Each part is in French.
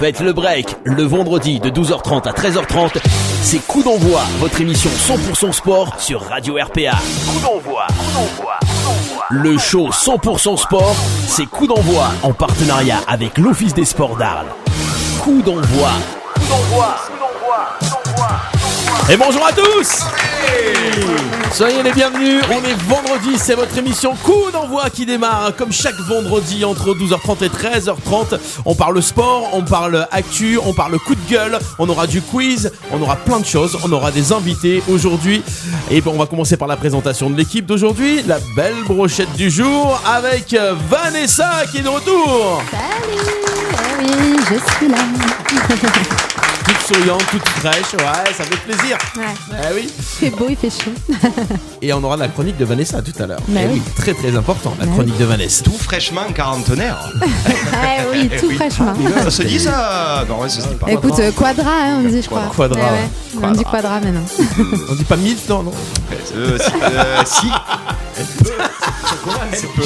Faites le break le vendredi de 12h30 à 13h30. C'est Coup d'envoi, votre émission 100% sport sur Radio RPA. Coup d'envoi. Le show 100% sport, c'est Coup d'envoi en partenariat avec l'Office des sports d'Arles. Coup d'envoi. Et bonjour à tous. Soyez les bienvenus, on est vendredi, c'est votre émission Coup d'envoi qui démarre comme chaque vendredi entre 12h30 et 13h30. On parle sport, on parle actu, on parle coup de gueule, on aura du quiz, on aura plein de choses, on aura des invités aujourd'hui. Et on va commencer par la présentation de l'équipe d'aujourd'hui, la belle brochette du jour avec Vanessa qui est de retour. Salut, oui, je suis là. Toute souriante, toute fraîche, ouais, ça fait plaisir. Ouais. Eh oui. Il fait beau, il fait chaud. Et on aura la chronique de Vanessa tout à l'heure. Bah oui. Très très important, la chronique de Vanessa. Tout fraîchement quarantenaire. Ah oui, tout fraîchement. Ça se dit ça? Non, ça se dit pas. Écoute, quadra, on dit, je crois. Quadra. Ouais. On dit quadra maintenant. On dit pas milf, non. Si. Elle peut.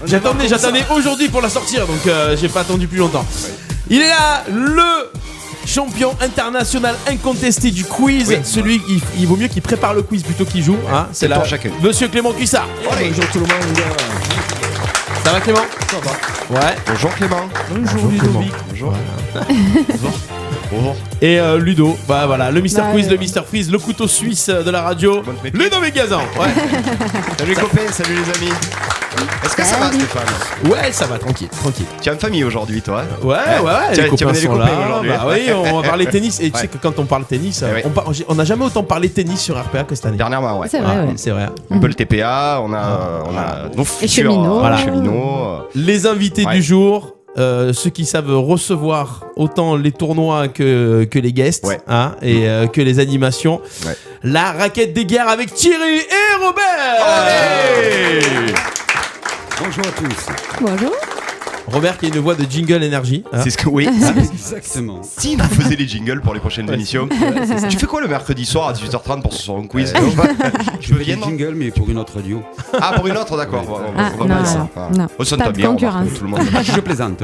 J'attendais aujourd'hui pour la sortir, donc j'ai pas attendu plus longtemps. Il est là, le champion international incontesté du quiz. Oui. Celui qui il vaut mieux qu'il prépare le quiz plutôt qu'il joue. Hein. C'est là, Monsieur Clément Cuissard. Bonjour tout le monde. Ça va Clément? Ça va. Ouais. Bonjour Clément. Bonjour Ludovic. Bonjour. Bonjour. Et Ludo, bah voilà, le Mister Bah, Quiz, le Mister Freeze, le couteau suisse de la radio, Ludovic Gazan. Ouais. Salut les copains, salut les amis. Est-ce que ça va Stéphane? Ouais, ça va, tranquille. Tu as une famille aujourd'hui toi? Ouais, Tu les as copains amené les sont copains là. aujourd'hui. Bah oui, on va parler tennis. Et tu sais que quand on parle tennis, Ouais. on n'a jamais autant parlé tennis sur RPA que cette année. Dernièrement, ouais. C'est vrai, ouais. C'est vrai. Un peu le TPA, on a nos futurs cheminots. Voilà. cheminots. Les invités Ouais. du jour, ceux qui savent recevoir autant les tournois que les guests, Ouais. hein, et que les animations. Ouais. La raquette des guerres avec Thierry et Robert. Allez. Bonjour à tous. Bonjour. Robert qui a une voix de jingle énergie. Hein. C'est ce que oui. Exactement. Si nous faisait les jingles pour les prochaines émissions. Tu fais quoi le mercredi soir à 18h30 pour ce soir un quiz? Je fais des jingles, mais pour une autre radio. Ah, pour une autre, d'accord. Ah, On va non, voir ça. non, Ah. non. Oh, ça Pas t'a de bien, concurrence. remarque, tout le monde. Je plaisante.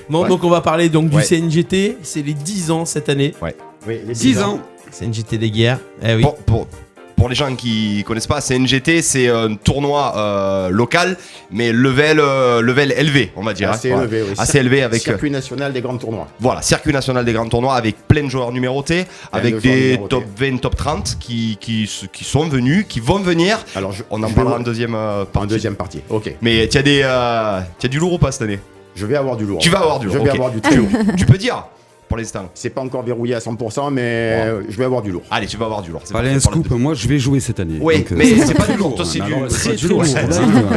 Bon, Ouais. donc on va parler donc du Ouais. CNGT. C'est les 10 ans cette année. Oui, 6 ans. CNGT des guerres. Eh oui. Pour les gens qui connaissent pas, CNGT, c'est un tournoi local, mais level élevé, on va dire. Assez Voilà. élevé, oui. Assez élevé avec Circuit national des grands tournois. voilà, circuit national des grands tournois avec plein de joueurs numérotés, avec de joueurs des numérotés. top 20, top 30 qui sont venus, qui vont venir. Alors, On en je parlera en vais- deuxième en partie. deuxième partie. Ok. Mais tu as du lourd ou pas cette année? Je vais avoir du lourd. Tu vas avoir du lourd. Je vais ok. avoir du très lourd. Tu peux dire pour l'instant. C'est pas encore verrouillé à 100%, mais je vais avoir du lourd. Allez, tu vas avoir du lourd. C'est Allez, parfait un pour la scoop, moi je vais jouer cette année. Oui, Donc, mais ça c'est va pas être du lourd, toi, c'est Alors, du- ça va très, être du très lourd. lourd.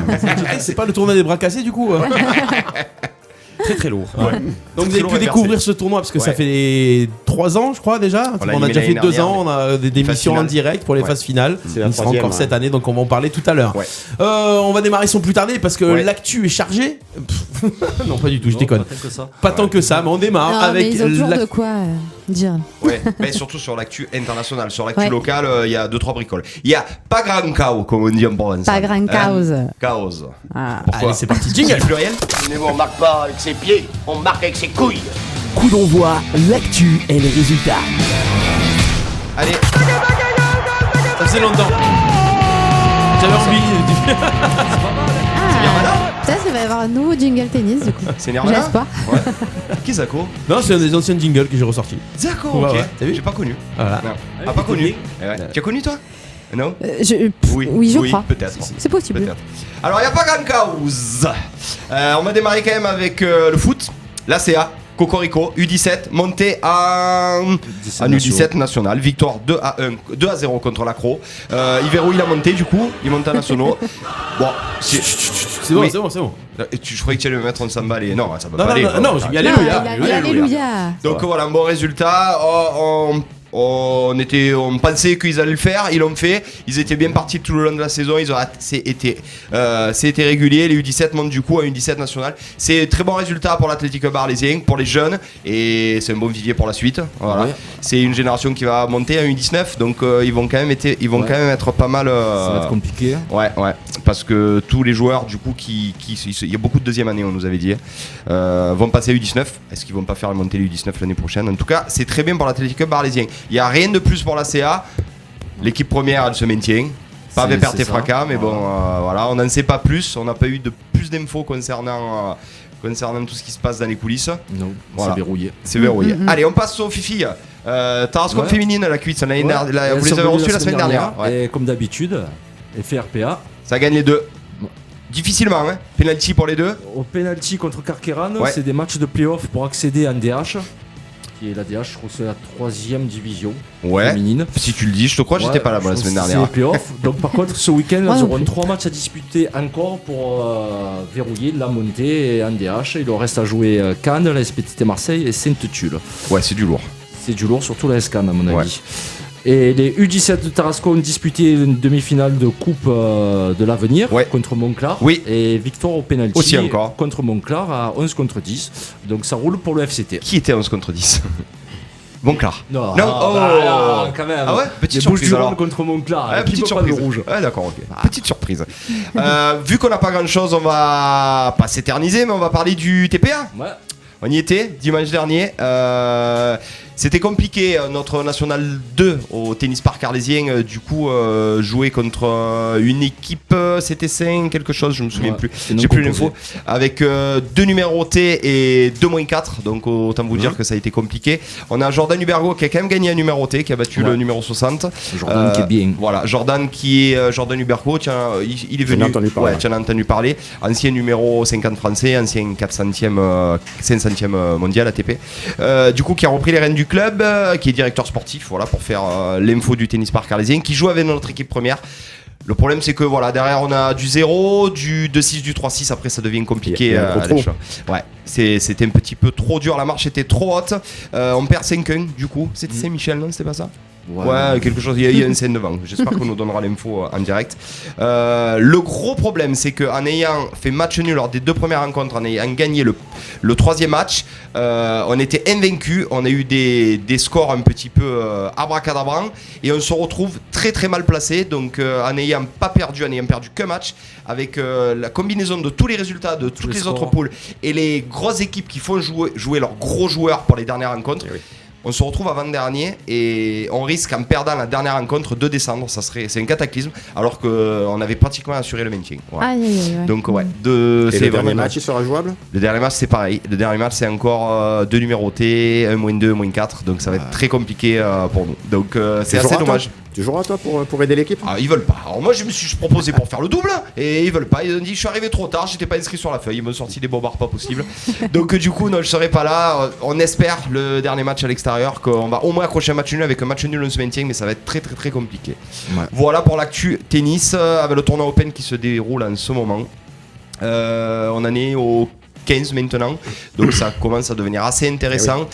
Là, C'est pas le tournoi des bras cassés du coup. Très très lourd. Donc vous avez lourd pu et découvrir versé. ce tournoi parce que ça Ouais. fait 3 ans je crois déjà. On l'a On a déjà fait éliminé 2 ans, l'année on a des Phase émissions en finale. direct pour les Ouais. phases finales. C'est la Il sera troisième, encore cette année donc on va en parler tout à l'heure. Ouais. On va démarrer sans plus tarder parce que Ouais. l'actu est chargée. Non pas du tout, je déconne. ça. Pas tant que ça, mais on démarre Non, avec mais ils ont toujours la- de quoi dire. Ouais, mais surtout sur l'actu internationale. Sur l'actu Ouais. locale, il y a 2-3 bricoles. Il y a pas grand chaos, comme on dit en provençal. Pas grand cause. Chaos. Ah. Pourquoi? Allez, c'est parti, C'est jingle. pluriel. Mais on marque pas avec ses pieds, on marque avec ses couilles. Coup d'envoi, l'actu et les résultats. Allez, Ça faisait longtemps. J'avais envie. Ah, ça va y avoir un nouveau jingle tennis du coup. c'est Nirvana. J'espère. Ouais. Qui Zako? Non, c'est un des anciens jingles que j'ai ressorti. Zako, Ouais, ok. ouais. T'as vu? J'ai pas connu. Voilà. Non. Ah, pas connu. Eh ouais. Tu as connu toi? Non? Oui, je crois. Peut-être. C'est possible. Peut-être. Alors, il n'y a pas grand cause. On va démarrer quand même avec le foot. La CA, Cocorico, U17, monté en U17 national. Victoire 2-0 contre l'Accro. Il verrouille la montée du coup. Il monte en nationaux. Bon, C'est bon, Oui. c'est bon, c'est bon. je croyais que tu allais me mettre un samba. Et non, ça peut Non, pas aller. non, j'ai mis Non, alléluia. il a dit alléluia. Donc voilà, un bon résultat. On pensait qu'ils allaient le faire, ils l'ont fait. Ils étaient bien partis tout le long de la saison. C'était régulier. Les U17 montent du coup à U17 national. C'est un très bon résultat pour l'Athletic Club Arlésien, pour les jeunes, et c'est un bon vivier pour la suite. Voilà. Ouais. C'est une génération qui va monter à U19, donc ils vont quand même être pas mal. Ça va être compliqué. Ouais, parce que tous les joueurs du coup il y a beaucoup de deuxième année, on nous avait dit, vont passer à U19. Est-ce qu'ils vont pas faire monter les U19 l'année prochaine? En tout cas, c'est très bien pour l'Athletic Club Arlésien. Il n'y a rien de plus pour la CA. L'équipe première, elle se maintient. Pas avec perte et fracas, mais bon, voilà, on n'en sait pas plus. On n'a pas eu de plus d'infos concernant tout ce qui se passe dans les coulisses. Non, voilà. C'est verrouillé. Allez, on passe aux filles. Tarascon féminine, la cuite, vous les avez reçues la semaine dernière. Et comme d'habitude, FRPA. Ça gagne les deux. Difficilement, hein. Penalty pour les deux. Au penalty contre Carqueran, c'est des matchs de play-off pour accéder à NDH. Qui est la DH, je crois que c'est la 3e division féminine. Si tu le dis, je te crois, j'étais pas là la semaine dernière. C'est les playoffs. Donc par contre, ce week-end, elles auront 3 matchs à disputer encore pour verrouiller la montée et NDH. Il leur reste à jouer Cannes, la SPTT Marseille et Sainte-Tulle. Ouais, c'est du lourd. C'est du lourd, surtout la SCAN à mon avis. Et les U17 de Tarascon ont disputé une demi-finale de Coupe de l'Avenir contre Monclar. Oui. Et victoire au pénalty aussi encore contre Monclar à 11 contre 10. Donc ça roule pour le FCT. Qui était 11 contre 10? Monclar. Non, quand même. Ah ouais, petite surprise alors. Contre Monclar. Petite surprise. Rouge. Ouais, d'accord, ok. Petite surprise. Vu qu'on n'a pas grand-chose, on va pas s'éterniser, mais on va parler du TPA. Ouais. On y était dimanche dernier. C'était compliqué, notre National 2 au tennis park arlésien, du coup, jouer contre une équipe, c'était 5 quelque chose, je me souviens plus, j'ai plus l'info, avec 2 numérotés et 2 -4, donc autant vous dire que ça a été compliqué. On a Jordan Hubergo qui a quand même gagné un numéroté, qui a battu le numéro 60. Jordan qui est bien. Voilà, Jordan qui est Jordan Hubergo, tiens, il est venu, tu en as entendu parler, ancien numéro 50 français, ancien 500e mondial ATP, du coup qui a repris les rênes du club, qui est directeur sportif, voilà, pour faire l'info du tennis park arlésien, qui joue avec notre équipe première. Le problème c'est que voilà, derrière on a du 0, du 2-6, du 3-6, après ça devient compliqué. Ouais, c'était un petit peu trop dur, la marche était trop haute. On perd 5-1 du coup, c'était Saint-Michel, non, c'était pas ça? Ouais, quelque chose, il y a une scène devant. J'espère qu'on nous donnera l'info en direct. Le gros problème, c'est qu'en ayant fait match nul lors des 2 premières rencontres, en ayant gagné le 3e match, on était invaincus. On a eu des scores un petit peu abracadabrants et on se retrouve très très mal placé. Donc en n'ayant pas perdu, en n'ayant perdu qu'un match, avec la combinaison de tous les résultats de toutes les autres poules et les grosses équipes qui font jouer leurs gros joueurs pour les dernières rencontres. On se retrouve avant-dernier et on risque, en perdant la dernière rencontre, de descendre. C'est un cataclysme, alors qu'on avait pratiquement assuré le maintien. Ouais. Donc ouais. Et le dernier match, il sera jouable? Le dernier match, c'est pareil. Le dernier match, c'est encore 2 numérotés, 1 -2, 1-4. Donc ça va être très compliqué pour nous. Donc c'est assez dommage. Tu joueras toi pour aider l'équipe? Ils veulent pas. Alors moi je me suis proposé pour faire le double et ils veulent pas. Ils ont dit je suis arrivé trop tard, j'étais pas inscrit sur la feuille. Ils m'ont sorti des bobards pas possible. Donc du coup non, je serai pas là. On espère le dernier match à l'extérieur qu'on va au moins accrocher un match nul. Avec un match nul on se maintient, mais ça va être très très très compliqué. Voilà pour l'actu tennis avec le tournoi Open qui se déroule en ce moment. On en est au 15 maintenant, donc ça commence à devenir assez intéressant.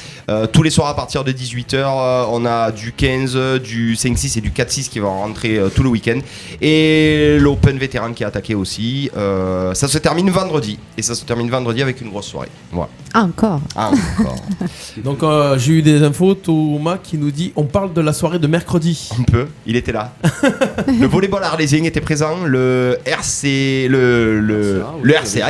Tous les soirs à partir de 18h, on a du 15, du 5-6 et du 4-6 qui vont rentrer tout le week-end. Et l'Open vétéran qui est attaqué aussi. Ça se termine vendredi. Et ça se termine vendredi avec une grosse soirée. Voilà. Encore. Donc j'ai eu des infos, Thomas qui nous dit on parle de la soirée de mercredi. Un peu, il était là. Le volleyball arlésien était présent, le RCA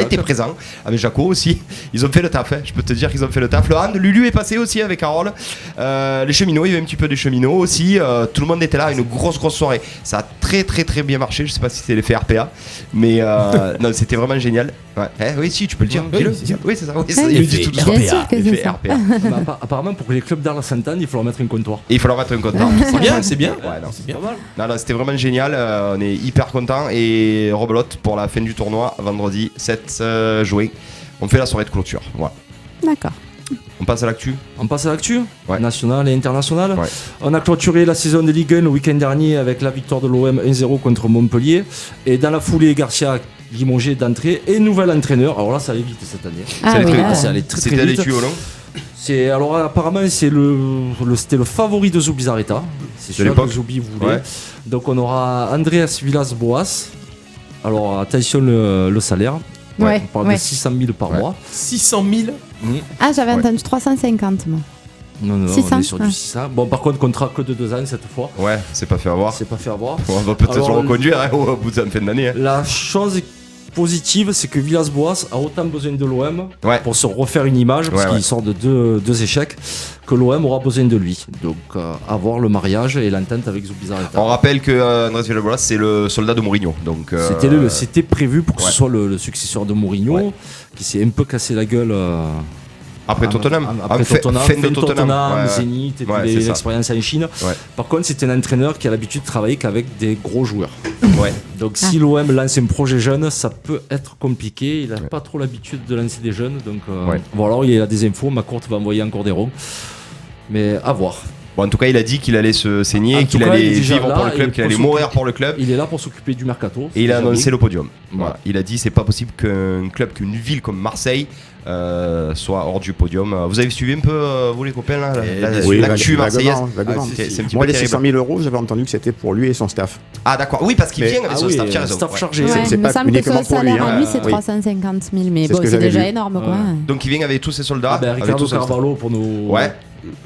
était présent avec Jaco aussi. Ils ont fait le taf, je peux te dire qu'ils ont fait le taf. Le hand, Lulu est passé aussi avec Carole. Les cheminots, il y avait un petit peu des cheminots aussi. Tout le monde était là, une grosse soirée. Ça a très très très bien marché. Je sais pas si c'est l'effet RPA, mais non, c'était vraiment génial. Oui, si, tu peux le dire. Oui, c'est ça. RPA. Apparemment, pour que les clubs d'Arles s'entendent, il faut leur mettre un comptoir. Et il faut leur mettre un comptoir. C'est bien. Ouais, non, c'est bien. Non, c'était vraiment génial. On est hyper contents. Et rebelote pour la fin du tournoi, vendredi 7 juin. On fait la soirée de clôture. Voilà. D'accord. On passe à l'actu. Nationale et internationale. On a clôturé la saison de Ligue 1 le week-end dernier avec la victoire de l'OM 1-0 contre Montpellier. Et dans la foulée, Garcia limogé d'entrée et nouvel entraîneur. Alors là, ça allait vite cette année. Ça allait très vite. C'était les tuyaux, non? Alors apparemment c'était le favori de Zubizarreta. C'est celui que Zubi voulait. Ouais. Donc on aura Andreas Villas-Boas. Alors attention le salaire. Ouais. On parle de 600 000 par mois. 600 000 Ah, j'avais entendu 350 moi. Non, 600, on est sur du 600. Bon, par contre, contrat que de 2 ans cette fois. Ouais, c'est pas fait avoir. On va peut-être le reconduire au bout de la fin de l'année. La chose positive, c'est que Villas-Boas a autant besoin de l'OM pour se refaire une image, parce qu'il sort de deux échecs, que l'OM aura besoin de lui. Donc, avoir le mariage et l'entente avec Zubizarreta. On rappelle que Andrés Villas-Boas, c'est le soldat de Mourinho. Donc, c'était prévu pour que ce soit le successeur de Mourinho, qui s'est un peu cassé la gueule. Après Tottenham, fin de Tottenham, Zénith et puis l'expérience en Chine. Ouais. Par contre, c'est un entraîneur qui a l'habitude de travailler qu'avec des gros joueurs. Donc si l'OM lance un projet jeune, ça peut être compliqué. Il n'a pas trop l'habitude de lancer des jeunes. Donc voilà, il a des infos. Macourte va envoyer encore des ronds. Mais à voir. Bon, en tout cas, il a dit qu'il allait se saigner, qu'il allait vivre pour le club, qu'il allait mourir pour le club. Il est là pour s'occuper du mercato. Et il a annoncé le podium. Voilà. Il a dit c'est pas possible qu'une ville comme Marseille soit hors du podium. Vous avez suivi un peu, vous les copains, là, l'actu marseillaise? C'est un petit peu les 600 000 €, j'avais entendu que c'était pour lui et son staff. Ah d'accord, oui, parce qu'il vient avec son staff, tiens raison. Staff chargé. C'est pas uniquement pour lui. Il me semble que son salaire à lui, c'est 350 000, mais bon, c'est déjà énorme, quoi. Donc il vient avec tous ses soldats. Ricardo Carvalho pour nous...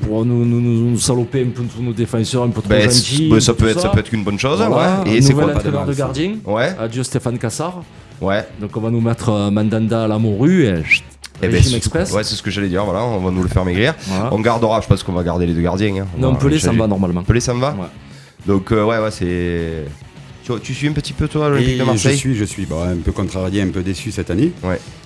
Pour nous saloper un peu tous nos défenseurs un peu trop gentils. Ça peut être une bonne chose. Voilà. Et c'est quoi l'entraîneur de gardien. Adieu Stéphane Cassard. Donc on va nous mettre Mandanda à la morue et Express. Ouais, c'est ce que j'allais dire. Voilà, on va nous le faire maigrir. Voilà. On gardera, je pense qu'on va garder les deux gardiens. Non, Pelé ça me va normalement. Pelé ça me va. Donc c'est. Tu suis un petit peu toi l'Olympique de Marseille? Je suis un peu contrarié, un peu déçu cette année.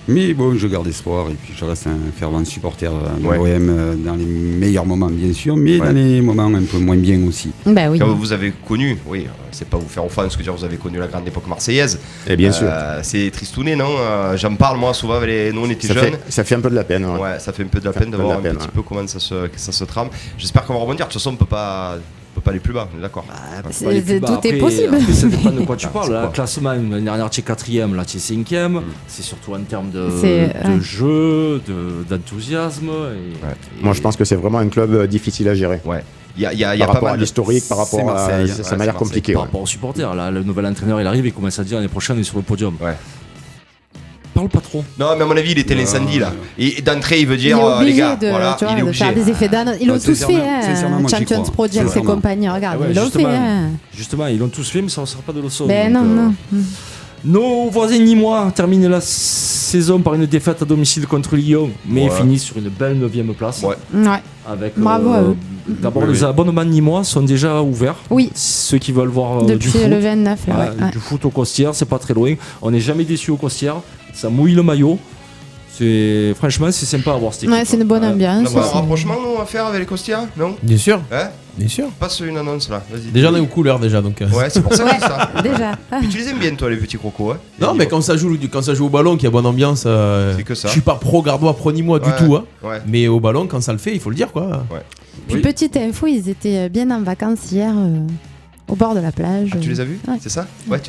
Mais bon, je garde espoir et puis je reste un fervent supporter de l'OM dans les meilleurs moments bien sûr, mais dans les moments un peu moins bien aussi. Bah oui. Quand vous avez connu, c'est pas vous faire offense que dire vous avez connu la grande époque marseillaise. Et bien sûr. C'est tristouné, non? J'en parle moi souvent avec nous on était jeunes. Ça fait un peu de la peine. Ouais, ça fait un peu de la peine de voir un petit peu comment ça se trame. J'espère qu'on va rebondir. De toute façon, on peut pas aller plus bas, on est d'accord. Tout est possible. Après, ça dépend de quoi tu parles. Le classement, l'année dernière, tu es 4ème, là, tu es 5ème. C'est surtout en termes de jeu, d'enthousiasme. Moi, je pense que c'est vraiment un club difficile à gérer. Il y a par pas rapport mal à l'historique, par rapport à ça m'a l'air compliqué. Par rapport aux supporters, là, le nouvel entraîneur, il arrive et commence à dire l'année prochaine, on est sur le podium. Parle pas trop. Non, mais à mon avis, il était l'incendie là. Et d'entrée, il veut dire les gars, voilà, il est obligé de faire des effets d'annonce. Ils l'ont tous fait, Champions Project et compagnie. Regarde, ils l'ont fait. Justement, ils l'ont tous fait, mais ça ne sera pas de leçon. Ben non. Nos voisins nîmois terminent la saison par une défaite à domicile contre Lyon, mais finissent sur une belle 9ème place. Avec, bravo à eux. D'abord, les abonnements nîmois sont déjà ouverts. Oui. Ceux qui veulent voir depuis du foot. Le 29, du foot au Costières, c'est pas très loin. On n'est jamais déçu au Costières. Ça mouille le maillot. Franchement, c'est sympa à voir cette équipe. C'est une bonne ambiance. On a un rapprochement à faire avec les Costières, non? Bien sûr. Bien sûr. Passe une annonce là. Déjà on est aux couleurs déjà donc. Ouais, c'est pour ça que ça. Déjà. Puis tu les aimes bien toi les petits crocos, Non, mais quand ça joue au ballon, qu'il y a bonne ambiance. C'est que ça. Je suis pas pro gardois, pro nîmois du tout. Mais au ballon, quand ça le fait, il faut le dire quoi. Puis petite info, ils étaient bien en vacances hier. Au bord de la plage. Tu les as vus? C'est ça?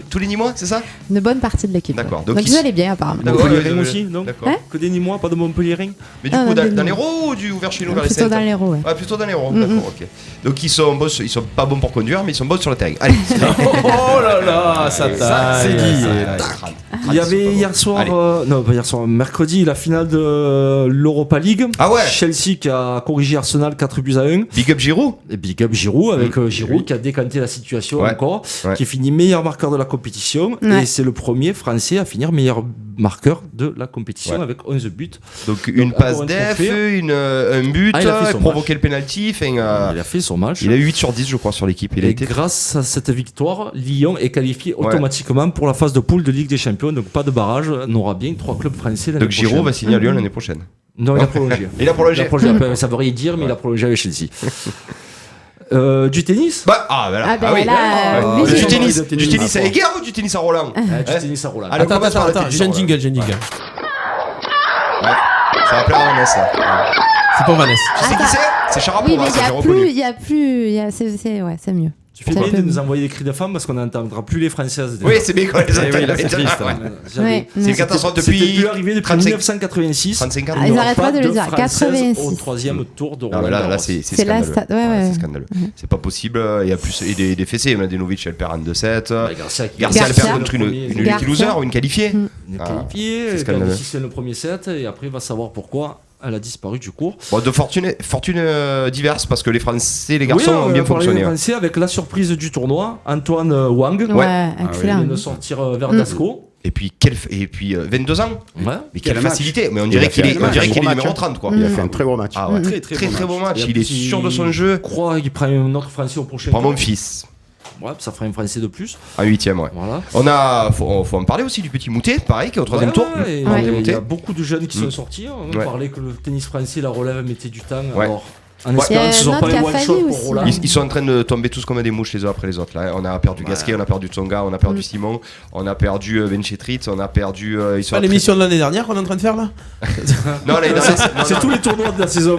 Tous les Nîmois, c'est ça? Une bonne partie de l'équipe. D'accord. Donc ils allaient bien apparemment. Montpellier aussi, non? Que des Nîmois, pas de Montpellier. Mais du coup, dans l'Hérault ou ouvert chez nous vers les Plutôt dans l'Hérault, plutôt dans l'Hérault, d'accord, ok. Donc ils sont pas bons pour conduire, mais ils sont bons sur le terrain. Allez. Oh là là, ça c'est dit. Il y avait hier soir, mercredi, la finale de l'Europa League. Chelsea qui a corrigé Arsenal 4-1. Big up Giroud. Et big up Giroud avec Giroud qui a décanté la situation encore, qui finit meilleur marqueur de la compétition. Et c'est le premier Français à finir meilleur marqueur de la compétition avec 11 buts. Donc une passe def, un but, provoquer le penalty. Il a fait son match. Il a eu 8 sur 10 je crois sur l'équipe. Grâce à cette victoire, Lyon est qualifié automatiquement pour la phase de poule de Ligue des Champions. Donc pas de barrage, on aura bien 3 clubs français l'année prochaine. Donc Giroud va signer à Lyon l'année prochaine. Non, il a prolongé. Il a prolongé. Ça veut rien dire, mais il a prolongé avec Chelsea. Du tennis? Du tennis à Eguerre ou du tennis à Roland? Du tennis à Roland. Attends, j'ai un jingle. Ça va plaire à Vanessa. C'est pour Vanessa. Tu sais qui c'est? C'est Sharapova. Oui, mais il y a plus. C'est mieux. Tu fais bien de nous envoyer des cris de femmes parce qu'on n'entendra plus les Françaises. Oui, c'est bien qu'on les entende. Ouais. C'est une catastrophe depuis. C'était plus arrivé depuis 1986. 35 ans. Ils n'arrêtent pas de le dire. 86. Au 3e tour de Ah, Roland là, C'est scandaleux. c'est scandaleux. C'est pas possible. Il y a plus des fessées. Mladenovic, elle perd en 2-7. Garcia, elle perd contre une lucky loser ou une qualifiée. Une qualifiée. C'est scandaleux. C'est le premier set et après il va savoir pourquoi elle a disparu du cours. Bon, de fortune diverses parce que les Français, les garçons ont bien fonctionné. Les Français avec la surprise du tournoi, Antoine Wang. Ouais, excellent. Il vient de sortir Verdasco. Et puis 22 ans. Ouais. Mais quelle facilité. Mais on dirait qu'il est numéro 30 quoi. Il a fait un très beau match. Ah ouais, très beau match. Il est sûr de son jeu. Je crois qu'il prend un autre Français au prochain. Prends mon fils. Ouais, ça ferait un Français de plus. En 8ème, ouais. Voilà. Faut en parler aussi du petit Moutet, pareil, qui est au 3ème tour. Il y a beaucoup de jeunes qui sont sortis. On parlait que le tennis français, la relève mettait du temps. Alors, en espérant que ce soit pas un one-shot pour Roland. Ils sont en train de tomber tous comme des mouches les uns après les autres. Là. On a perdu Gasquet, on a perdu Tsonga, on a perdu Simon, on a perdu Benchetrit, on a perdu. C'est pas l'émission de l'année dernière qu'on est en train de faire là? Non, c'est tous les tournois de la saison.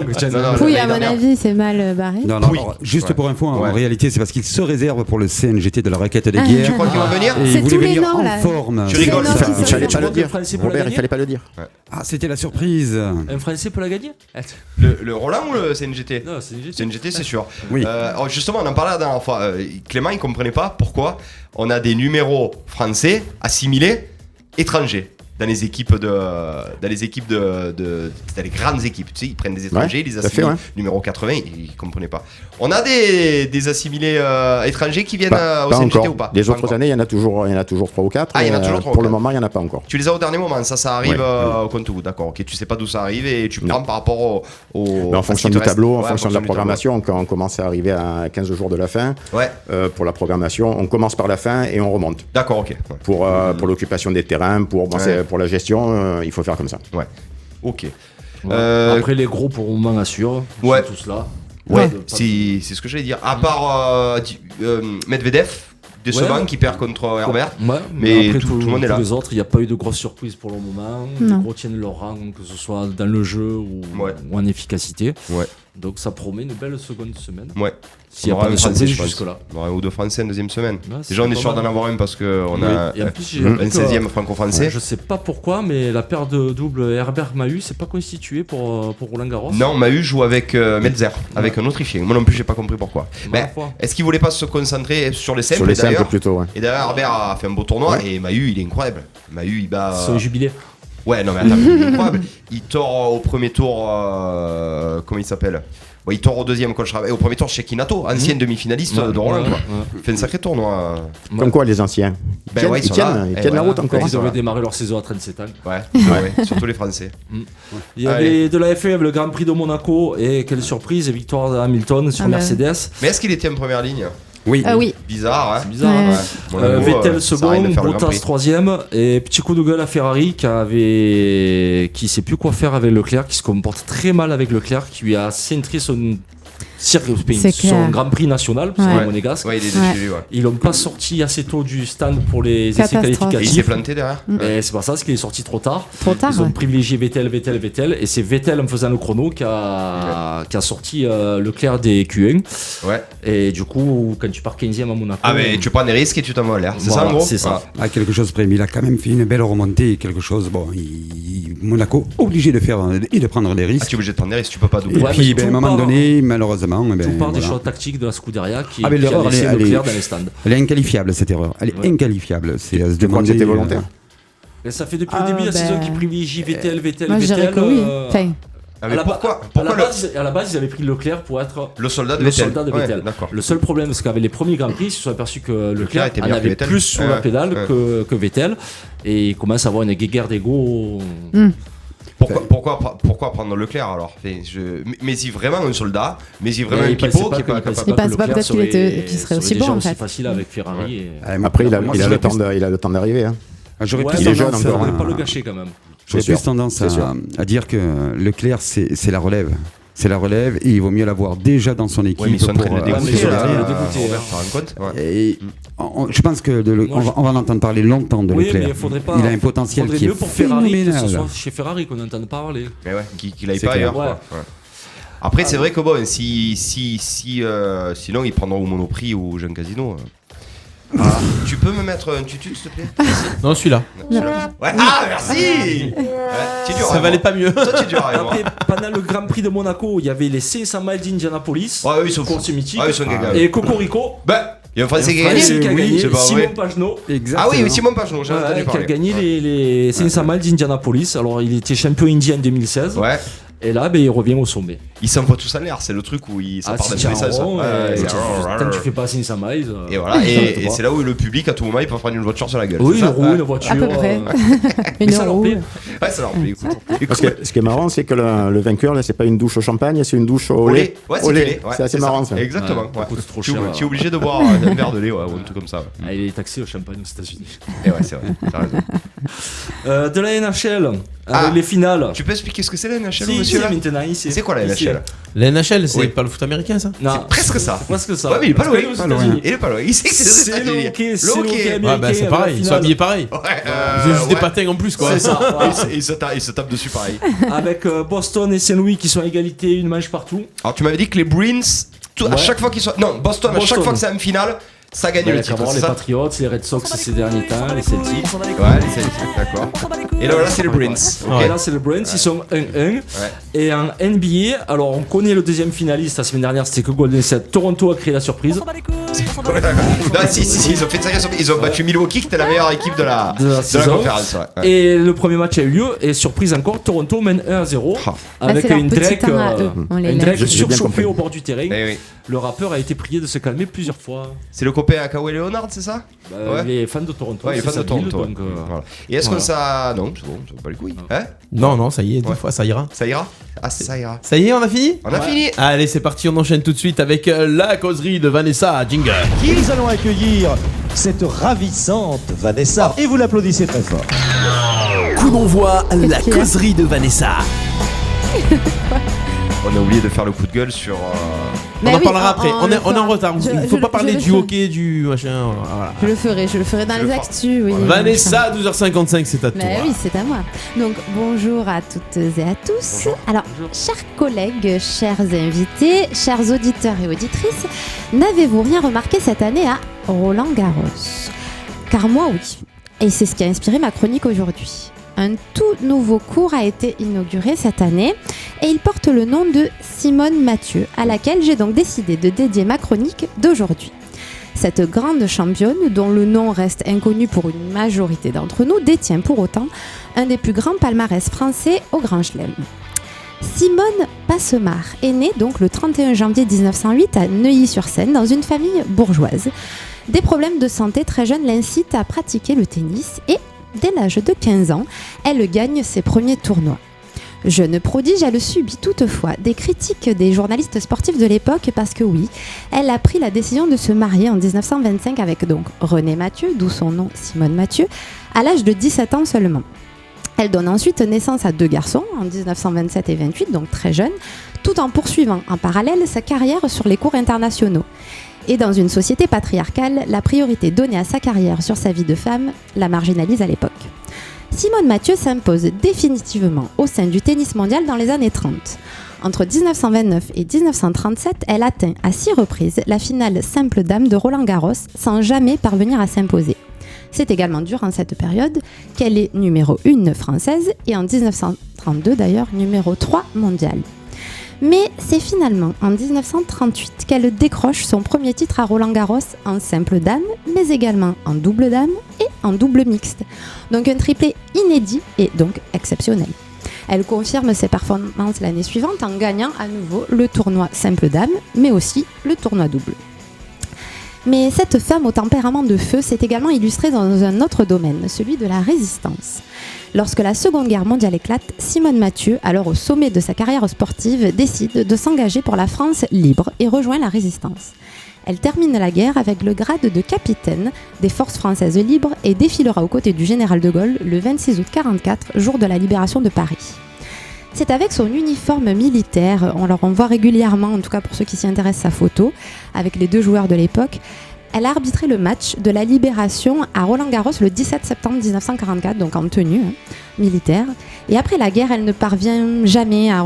Oui, à mon avis, c'est mal barré. Non, juste pour info, en réalité, c'est parce qu'il se réserve pour le CNGT de la raquette des guerres. Tu crois qu'il va venir? C'est tous les noms en là. forme. Tu rigoles, Il fallait pas le dire. Robert, il fallait pas le dire. Ah, c'était la surprise. Un Français peut la gagner? Le Roland ou le CNGT? Non, CNGT. CNGT, c'est sûr. Oui. Justement, on en parlait la dernière fois. Clément, il comprenait pas pourquoi on a des numéros français assimilés étrangers. Dans les équipes dans les grandes équipes, tu sais, ils prennent des étrangers, ils les assimilent numéro 80, ils comprenaient pas. On a des assimilés étrangers qui viennent au CNGT encore. ou pas? Les autres années, il y en a toujours 3 ou 4. Ah, il y en a toujours 3 pour le moment, il n'y en a pas encore. Tu les as au dernier moment, ça arrive au compte-gouttes, d'accord. Ok, tu sais pas d'où ça arrive et tu prends par rapport au en fonction du tableau, en fonction de la programmation, quand on commence à arriver à 15 jours de la fin, pour la programmation, on commence par la fin et on remonte. D'accord, ok. Pour l'occupation des terrains, pour la gestion, il faut faire comme ça. Ouais. Ok. Après les gros pour le moment assurent. Ouais. Sont tous là. Ouais. C'est ce que j'allais dire. À part Medvedev, décevant qui perd contre Herbert. Ouais. Mais après, tout le monde est là. Les autres, il n'y a pas eu de grosses surprises pour le moment. Les gros tiennent leur rang, que ce soit dans le jeu ou en efficacité. Ouais. Donc ça promet une belle seconde semaine. Ouais. S'il n'y a pas de surprise jusque-là. On aura un ou deux Français en deuxième semaine. Déjà, on est sûr d'en avoir un parce qu'on a et en plus, un 16e franco-français. Je sais pas pourquoi, mais la paire de double Herbert-Mahut, c'est pas constitué pour Roland Garros. Non, Mahut joue avec Melzer, avec un Autrichien. Moi non plus, j'ai pas compris pourquoi. Mais est-ce qu'il voulait pas se concentrer sur les simples? Sur les simples plutôt, ouais. Et d'ailleurs, Herbert a fait un beau tournoi et Mahut, il est incroyable. Mahut, il bat. C'est un jubilé. Ouais, non, mais attends, il est incroyable. Il tord au premier tour. Comment il s'appelle? Il tord au deuxième coach et au premier tour chez Kinato, ancien demi-finaliste de Roland. Il fait un sacré tournoi. Comme quoi les anciens. Ils tiennent la route encore. Ils avaient démarré leur saison à 37 ans. Ouais, surtout les Français. Il y avait de la FA, le Grand Prix de Monaco et quelle surprise, victoire de Hamilton sur Mercedes. Mais est-ce qu'il était en première ligne? Oui. Bizarre, hein. C'est bizarre. Ouais. Vettel second, Bottas troisième et petit coup de gueule à Ferrari qui sait plus quoi faire avec Leclerc, qui se comporte très mal avec Leclerc, qui lui a centré son Grand Prix national, parce que Monégasque. Ouais, il est déçu, Ils l'ont pas sorti assez tôt du stand pour les essais qualificatifs. Et il s'est planté derrière. Et c'est pas ça, c'est qu'il est sorti trop tard. Ils ont privilégié Vettel, et c'est Vettel en faisant le chrono qui a sorti Leclerc des Q1. Ouais. Et du coup, quand tu pars 15e à Monaco. Ah, mais tu prends des risques et tu t'envoies à l'air. C'est ça, en gros. C'est ça. Ah, quelque chose près, mais il a quand même fait une belle remontée, quelque chose. Bon, Monaco obligé de faire et de prendre des risques. Ah, tu es obligé de prendre des risques, tu peux pas doubler. Et puis, à un moment donné, malheureusement. Tout part des choix tactiques de la Scuderia qui a laissé Leclerc dans les stands. Elle est inqualifiable, cette erreur. Elle est inqualifiable. Tu crois que c'était volontaire? Et ça fait depuis le début de la saison qu'ils privilégient Vettel. Moi, je dirais que oui. Pourquoi à la base, ils avaient pris Leclerc pour être le soldat de Vettel. Le seul problème, c'est qu'avec les premiers Grands Prix, ils se sont aperçus que Leclerc en avait plus sous la pédale que Vettel. Et il commence à avoir une guerre d'ego. Pourquoi prendre Leclerc alors? Mais-y vraiment un soldat, mais-y vraiment un pipeau qui est pas capable. Il passe pas peut-être qu'il serait aussi bon en fait. C'est facile avec Ferrari. Après, il a le temps d'arriver. Il est jeune encore. On ne pas le gâcher quand même. J'aurais plus tendance à dire que Leclerc, c'est la relève. C'est la relève et il vaut mieux l'avoir déjà dans son équipe. Ils sont en train de le dégoûter. Je pense qu'on va en entendre parler longtemps de Leclerc. Il a un potentiel qui est mieux pour Ferrari phénoménal. que ce soit chez Ferrari qu'on n'entende pas parler. Mais ouais, qu'il aille pas ailleurs. Après, c'est vrai que bon, sinon, ils prendront au Monoprix ou au Jeune Casino. Tu peux me mettre un tutu, s'il te plaît? Non, celui-là. Ouais. Ah, merci. Ça valait pas mieux. Toi, tu diras. Après, pendant le Grand Prix de Monaco, il y avait les 500 miles d'Indianapolis. Ouais, ils sont course mythique. Ils sont gaga. Et Cocorico. Il y a un Français qui a gagné. c'est pas Simon vrai. Pagenaud. Ah oui, Simon Pagenaud, j'ai entendu qui parler. a gagné les 500 miles d'Indianapolis. Alors, il était champion indien en 2016. Ouais. Et là, il revient au sommet. Ils s'envoient tous en l'air, c'est le truc où ça part d'un message. Tant que tu fais pas 500 miles. Et voilà, et c'est là où le public, à tout moment, il peut prendre une voiture sur la gueule. Oui, une voiture. À peu près. Mais ça leur plaît. Ouais, ça leur plaît. Parce que ce qui est marrant, c'est que le vainqueur, là, c'est pas une douche au champagne, c'est une douche au lait. Ouais, au lait. C'est assez marrant, ça. Exactement. Trop cher. Tu es obligé de boire un verre de lait, ou un truc comme ça. Il est taxé au champagne aux États-Unis. Et ouais, c'est vrai, t'as raison. De la NHL, avec les finales. Tu peux expliquer ce que c'est la NHL, Si, monsieur là maintenant, ici. C'est quoi la NHL? La NHL, c'est pas le foot américain, ça? Non, c'est presque ça. Presque ça. Ouais, mais il est pas loin. Il est pas loin. Il sait que c'est le hockey. C'est le hockey Ouais, américain. bah c'est pareil, ils sont habillés pareil. Ils ont juste des patins en plus, quoi. C'est ça. Il se tape dessus pareil. Avec Boston et Saint-Louis qui sont à égalité, une manche partout. Alors tu m'avais dit que les Bruins, à chaque fois qu'ils sont. Non, Boston, à chaque fois que c'est une finale, ça gagne le titre. Les Patriots, les Red Sox ces derniers temps, les Celtics. Ouais, les Celtics, d'accord. Et là, c'est les Bruins. Et là, c'est les Bruins, ils sont 1-1. Et en NBA, alors on connaît le deuxième finaliste la semaine dernière, c'était que Golden State. Toronto a créé la surprise. Non, si, ils ont fait ça, ils ont battu Milwaukee, qui était la meilleure équipe de la conférence. Et le premier match a eu lieu, et surprise encore, Toronto mène 1-0 avec une Drake surchauffée au bord du terrain. Le rappeur a été prié de se calmer plusieurs fois. C'est le copain à Kawhi Leonard, c'est ça? Les fans de Toronto. Ouais, les fans de Toronto. Donc, voilà. Et est-ce que ça. Non, c'est bon, ça va pas les couilles. Hein? Non, ça y est, deux fois, ça ira. Ça ira? Ah, ça ira. Ça y est, on a fini? On a fini. Allez, c'est parti, on enchaîne tout de suite avec la causerie de Vanessa Jingle. Nous allons accueillir cette ravissante Vanessa. Et vous l'applaudissez très fort. Coup d'envoi, la causerie de Vanessa. On a oublié de faire le coup de gueule sur. On en parlera après. On est en retard. Il ne faut pas parler du hockey, du machin. Voilà. Je le ferai dans les actus. Oui. Vanessa, 12h55, c'est à toi. Oui, c'est à moi. Donc bonjour à toutes et à tous. Bonjour. Alors, chers collègues, chers invités, chers auditeurs et auditrices, n'avez-vous rien remarqué cette année à Roland-Garros? Car moi, oui. Et c'est ce qui a inspiré ma chronique aujourd'hui. Un tout nouveau cours a été inauguré cette année et il porte le nom de Simone Mathieu, à laquelle j'ai donc décidé de dédier ma chronique d'aujourd'hui. Cette grande championne, dont le nom reste inconnu pour une majorité d'entre nous, détient pour autant un des plus grands palmarès français au Grand Chelem. Simone Passemard est née donc le 31 janvier 1908 à Neuilly-sur-Seine dans une famille bourgeoise. Des problèmes de santé très jeunes l'incitent à pratiquer le tennis et dès l'âge de 15 ans, elle gagne ses premiers tournois. Jeune prodige, elle subit toutefois des critiques des journalistes sportifs de l'époque parce que oui, elle a pris la décision de se marier en 1925 avec donc René Mathieu, d'où son nom Simone Mathieu, à l'âge de 17 ans seulement. Elle donne ensuite naissance à 2 garçons en 1927 et 28, donc très jeunes, tout en poursuivant en parallèle sa carrière sur les cours internationaux. Et dans une société patriarcale, la priorité donnée à sa carrière sur sa vie de femme la marginalise à l'époque. Simone Mathieu s'impose définitivement au sein du tennis mondial dans les années 30. Entre 1929 et 1937, elle atteint à 6 reprises la finale simple dame de Roland-Garros sans jamais parvenir à s'imposer. C'est également durant cette période qu'elle est numéro 1 française et en 1932 d'ailleurs numéro 3 mondiale. Mais c'est finalement en 1938 qu'elle décroche son premier titre à Roland-Garros en simple dame, mais également en double dame et en double mixte. Donc un triplé inédit et donc exceptionnel. Elle confirme ses performances l'année suivante en gagnant à nouveau le tournoi simple dame, mais aussi le tournoi double. Mais cette femme au tempérament de feu s'est également illustrée dans un autre domaine, celui de la résistance. Lorsque la Seconde Guerre mondiale éclate, Simone Mathieu, alors au sommet de sa carrière sportive, décide de s'engager pour la France libre et rejoint la résistance. Elle termine la guerre avec le grade de capitaine des forces françaises libres et défilera aux côtés du général de Gaulle le 26 août 1944, jour de la libération de Paris. C'est avec son uniforme militaire, on voit régulièrement, en tout cas pour ceux qui s'y intéressent, sa photo, avec les 2 joueurs de l'époque, elle a arbitré le match de la Libération à Roland-Garros le 17 septembre 1944, donc en tenue militaire. Et après la guerre, elle ne parvient jamais à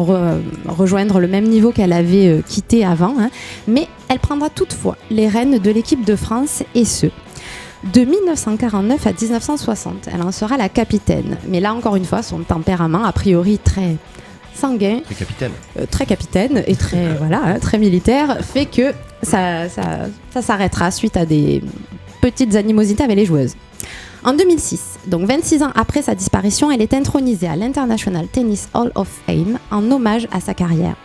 rejoindre le même niveau qu'elle avait quitté avant, mais elle prendra toutefois les rênes de l'équipe de France et ce, de 1949 à 1960. Elle en sera la capitaine. Mais là, encore une fois, son tempérament, a priori très sanguin, très capitaine et très, très militaire, fait que ça s'arrêtera suite à des petites animosités avec les joueuses. En 2006, donc 26 ans après sa disparition, elle est intronisée à l'International Tennis Hall of Fame en hommage à sa carrière.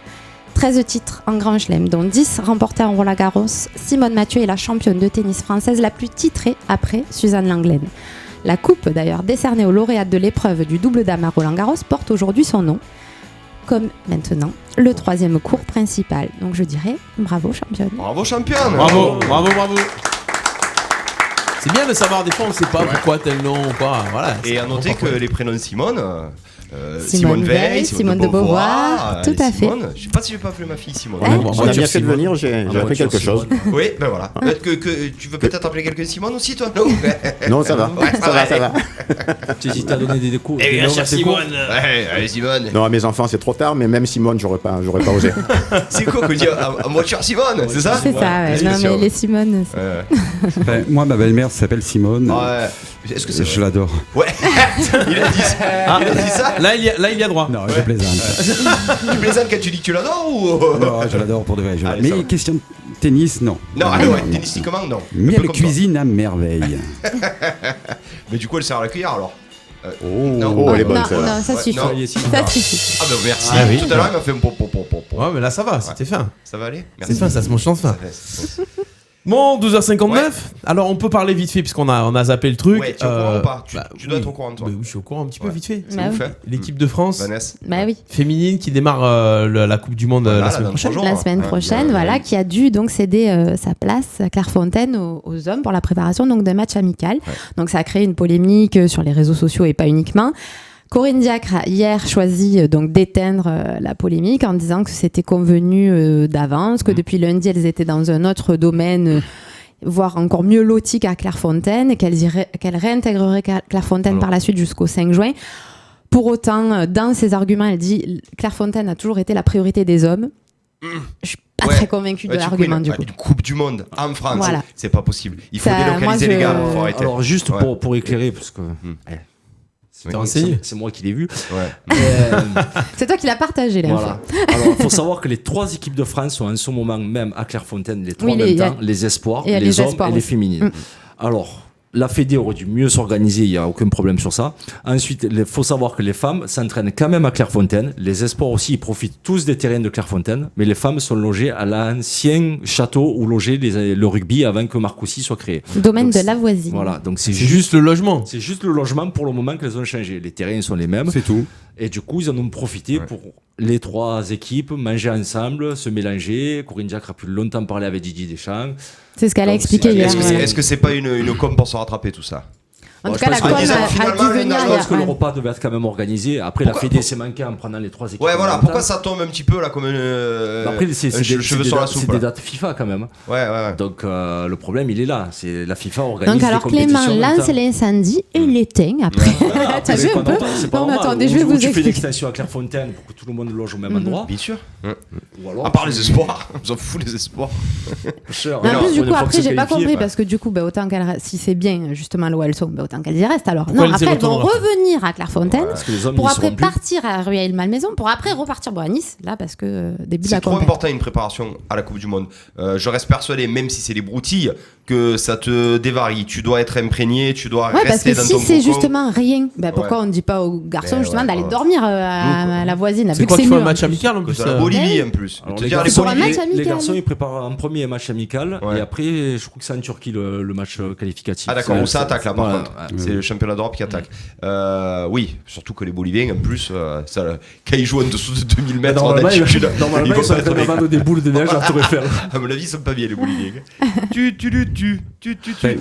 13 titres en Grand Chelem, dont 10 remportés en Roland-Garros. Simone Mathieu est la championne de tennis française la plus titrée après Suzanne Lenglen. La coupe, d'ailleurs, décernée aux lauréates de l'épreuve du double dame à Roland-Garros, porte aujourd'hui son nom, comme maintenant le 3e cours principal. Donc je dirais bravo championne. Bravo championne. Bravo. C'est bien de savoir, des fois on ne sait pas pourquoi tel nom ou pas. Voilà, et à noter que les prénoms de Simone, Simone Veil, Simone de Beauvoir, tout à fait. Je sais pas si je vais pas appeler ma fille Simone. On a bien fait de venir, j'ai appris quelque chose. Oui, ben voilà. Tu veux peut-être appeler quelqu'un Simone aussi, toi? Non, ça va. Ça va. Tu hésites à donner des cours. Eh bien, cher Simone. Allez, Simone. Non, à mes enfants, c'est trop tard, mais même Simone, j'aurais pas osé. C'est quoi qu'on dit à moi, cher Simone? C'est ça? C'est ça, ouais. Non, mais les Simone. Moi, ma belle-mère s'appelle Simone. Est-ce que c'est Je l'adore. Ouais. Il a dit ça. Là, il y a droit. Non, je plaisante. Tu plaisantes quand tu dis que tu l'adores ou? Non, je l'adore pour de vrai. Allez, mais question de tennis, non. Non, tennistiquement, non. Mais elle cuisine à merveille. Mais du coup, elle sert à la cuillère alors. Elle est bonne, non, ça suffit. Ça suffit. Ah ben merci. Ah oui. Tout à l'heure, il m'a fait un pom. Ouais, mais là ça va, c'était fin. Ça va aller? C'est fin, ça se mange en fin. Bon, 12h59. Ouais. Alors, on peut parler vite fait, puisqu'on a zappé le truc. Ouais, tu es au courant ou pas? Tu dois être au courant, toi. Oui, je suis au courant un petit peu vite fait. Bah oui. L'équipe de France Vanessa. Bah oui. Féminine qui démarre la Coupe du Monde la semaine prochaine. La semaine prochaine, qui a dû donc céder sa place à Clairefontaine aux hommes pour la préparation donc d'un match amical. Ouais. Donc, ça a créé une polémique sur les réseaux sociaux et pas uniquement. Corinne Diacre a hier choisi donc d'éteindre la polémique en disant que c'était convenu d'avance, que depuis lundi elles étaient dans un autre domaine, voire encore mieux loti qu'à Clairefontaine, et qu'elle réintégrerait Clairefontaine par la suite jusqu'au 5 juin. Pour autant, dans ses arguments, elle dit Clairefontaine a toujours été la priorité des hommes. Je suis pas très convaincue de l'argument du coup. Une Coupe du Monde en France, c'est pas possible. Il faut délocaliser les gars. Faut arrêter. Alors juste pour éclairer, parce que... C'est moi qui l'ai vu. Ouais. C'est toi qui l'as partagé, l'info. Voilà. Alors, il faut savoir que les 3 équipes de France sont en ce moment même à Clairefontaine, les 3 en même temps, les espoirs, les hommes et les féminines. Alors, la Fédé aurait dû mieux s'organiser, il n'y a aucun problème sur ça. Ensuite, il faut savoir que les femmes s'entraînent quand même à Clairefontaine. Les espoirs aussi, ils profitent tous des terrains de Clairefontaine, mais les femmes sont logées à l'ancien château où logeait le rugby avant que Marcoussis soit créé. Domaine de Lavoisie. Voilà, donc c'est juste le logement. C'est juste le logement pour le moment qu'elles ont changé. Les terrains sont les mêmes. C'est tout. Et du coup, ils en ont profité pour les 3 équipes manger ensemble, se mélanger. Corinne Diacre a pu longtemps parler avec Didier Deschamps. C'est ce qu'elle a expliqué hier. Est-ce que c'est pas une com pour se rattraper tout ça? En tout cas, la com a dû venir. Je pense que le repas devait être quand même organisé. Après, la Fédé s'est manquée en prenant les 3 équipes. Ouais, voilà. Pourquoi ça tombe un petit peu là comme après, c'est des dates FIFA quand même. Ouais. Donc le problème, il est là. C'est la FIFA organise. Donc alors Clément lance l'incendie et l'éteint après. T'as vu un peu? Non, attendez, je vais vous expliquer. Tu fais l'extension à Clairefontaine pour que tout le monde loge au même endroit. Bien sûr. À part les espoirs, on s'en fout les espoirs. En plus, du coup, après, j'ai pas compris parce que du coup, autant qu'elle, si c'est bien justement là où elles sont, autant qu'elles y restent alors. Non, après elles vont revenir à Clairefontaine pour après partir à Rueil-Malmaison pour après repartir à Nice là parce que début de la compétition. C'est trop important une préparation à la Coupe du Monde. Je reste persuadé, même si c'est les broutilles, que ça te dévarie. Tu dois être imprégné, tu dois rester dans ton cocon. Si c'est justement rien, pourquoi on ne dit pas aux garçons justement d'aller dormir à la voisine? C'est quoi qu'il faut un match amical en plus? La Bolivie en plus. Les garçons ils préparent un premier match amical et après je crois que c'est en Turquie le match qualificatif. Ah d'accord, où ça attaque là par contre. C'est le championnat d'Europe qui attaque. oui, surtout que les Boliviens, en plus, quand ils jouent en dessous de 2000 mètres en Normalement, altitude, ils sont vraiment des boules de neige à Tour Eiffel. À mon avis, ils sont pas bien, les Boliviens.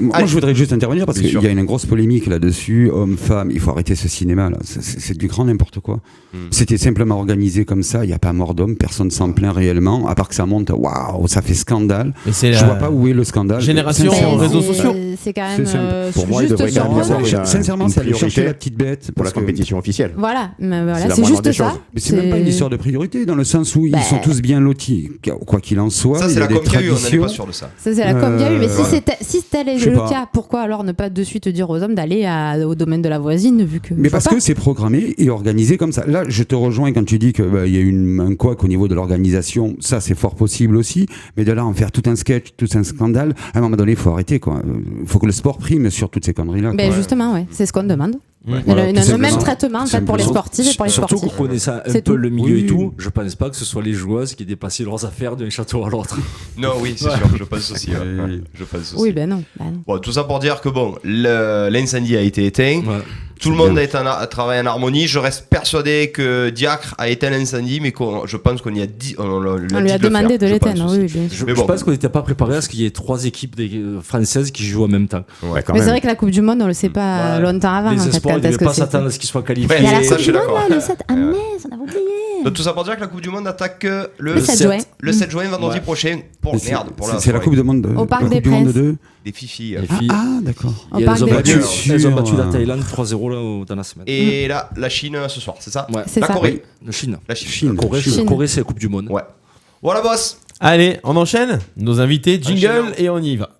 Moi, je voudrais juste intervenir parce qu'il y a une grosse polémique là-dessus. Hommes, femmes, il faut arrêter ce cinéma là. C'est du grand n'importe quoi. C'était simplement organisé comme ça. Il n'y a pas mort d'homme, personne s'en plaint réellement. À part que ça monte, waouh, ça fait scandale. Je vois pas où est le scandale. Génération réseaux sociaux. C'est quand même. Pour moi, il devrait quand même y avoir sincèrement, c'est aller chercher la petite bête pour la compétition officielle. Voilà, c'est juste ça. Mais c'est même pas une histoire de priorité dans le sens où ils sont tous bien lotis, quoi qu'il en soit. Ça, c'est la com qu'il y a eu, on n'est pas sûr de ça. Ça, c'est la com qu'il y a eu, mais si tel est le cas, pourquoi alors ne pas de suite dire aux hommes d'aller au domaine de la voisine vu que. Mais parce que c'est programmé et organisé comme ça. Là, je te rejoins quand tu dis qu'il y a eu un couac au niveau de l'organisation. Ça, c'est fort possible aussi. Mais de là en faire tout un sketch, tout un scandale, à un moment donné, il faut arrêter, quoi. Il faut que le sport prime sur toutes ces conneries-là. Ben justement, c'est ce qu'on demande. Le même traitement en fait, pour les sportifs et pour les sportifs. Surtout qu'on connaît ça un peu le milieu et tout. Je pense pas que ce soit les joueuses qui dépassaient leurs affaires d'un château à l'autre. Non, oui, c'est sûr, je pense aussi. Je pense aussi. Oui, ben non. Bon, tout ça pour dire que bon, l'incendie a été éteint. Tout le monde a travaillé en harmonie. Je reste persuadé que Diacre a éteint l'incendie, mais je pense qu'on y a dit. On lui a demandé de l'éteindre, oui, bien sûr. Je pense qu'on n'était pas préparé à ce qu'il y ait 3 équipes françaises qui jouent en même temps. Mais c'est vrai que la Coupe du Monde, on le sait pas longtemps avant. Les espoirs, ils ne devaient pas s'attendre à ce qu'ils soient qualifiés. Il y a la Coupe du Monde, là, le 7. Ah, mais on avait oublié. Donc tout ça pour dire que la Coupe du Monde attaque le 7 juin. Le 7 juin, vendredi prochain. C'est la Coupe du Monde au Parc des Princes. Des filles. Ah, d'accord. Elles ont battu la Thaïlande 3-0 dans la semaine. Et là, la Chine ce soir, c'est ça? C'est la ça. Corée. La Chine. La Corée, c'est la Coupe du Monde. Ouais. Voilà, boss. Allez, on enchaîne. Nos invités, jingle et on y va.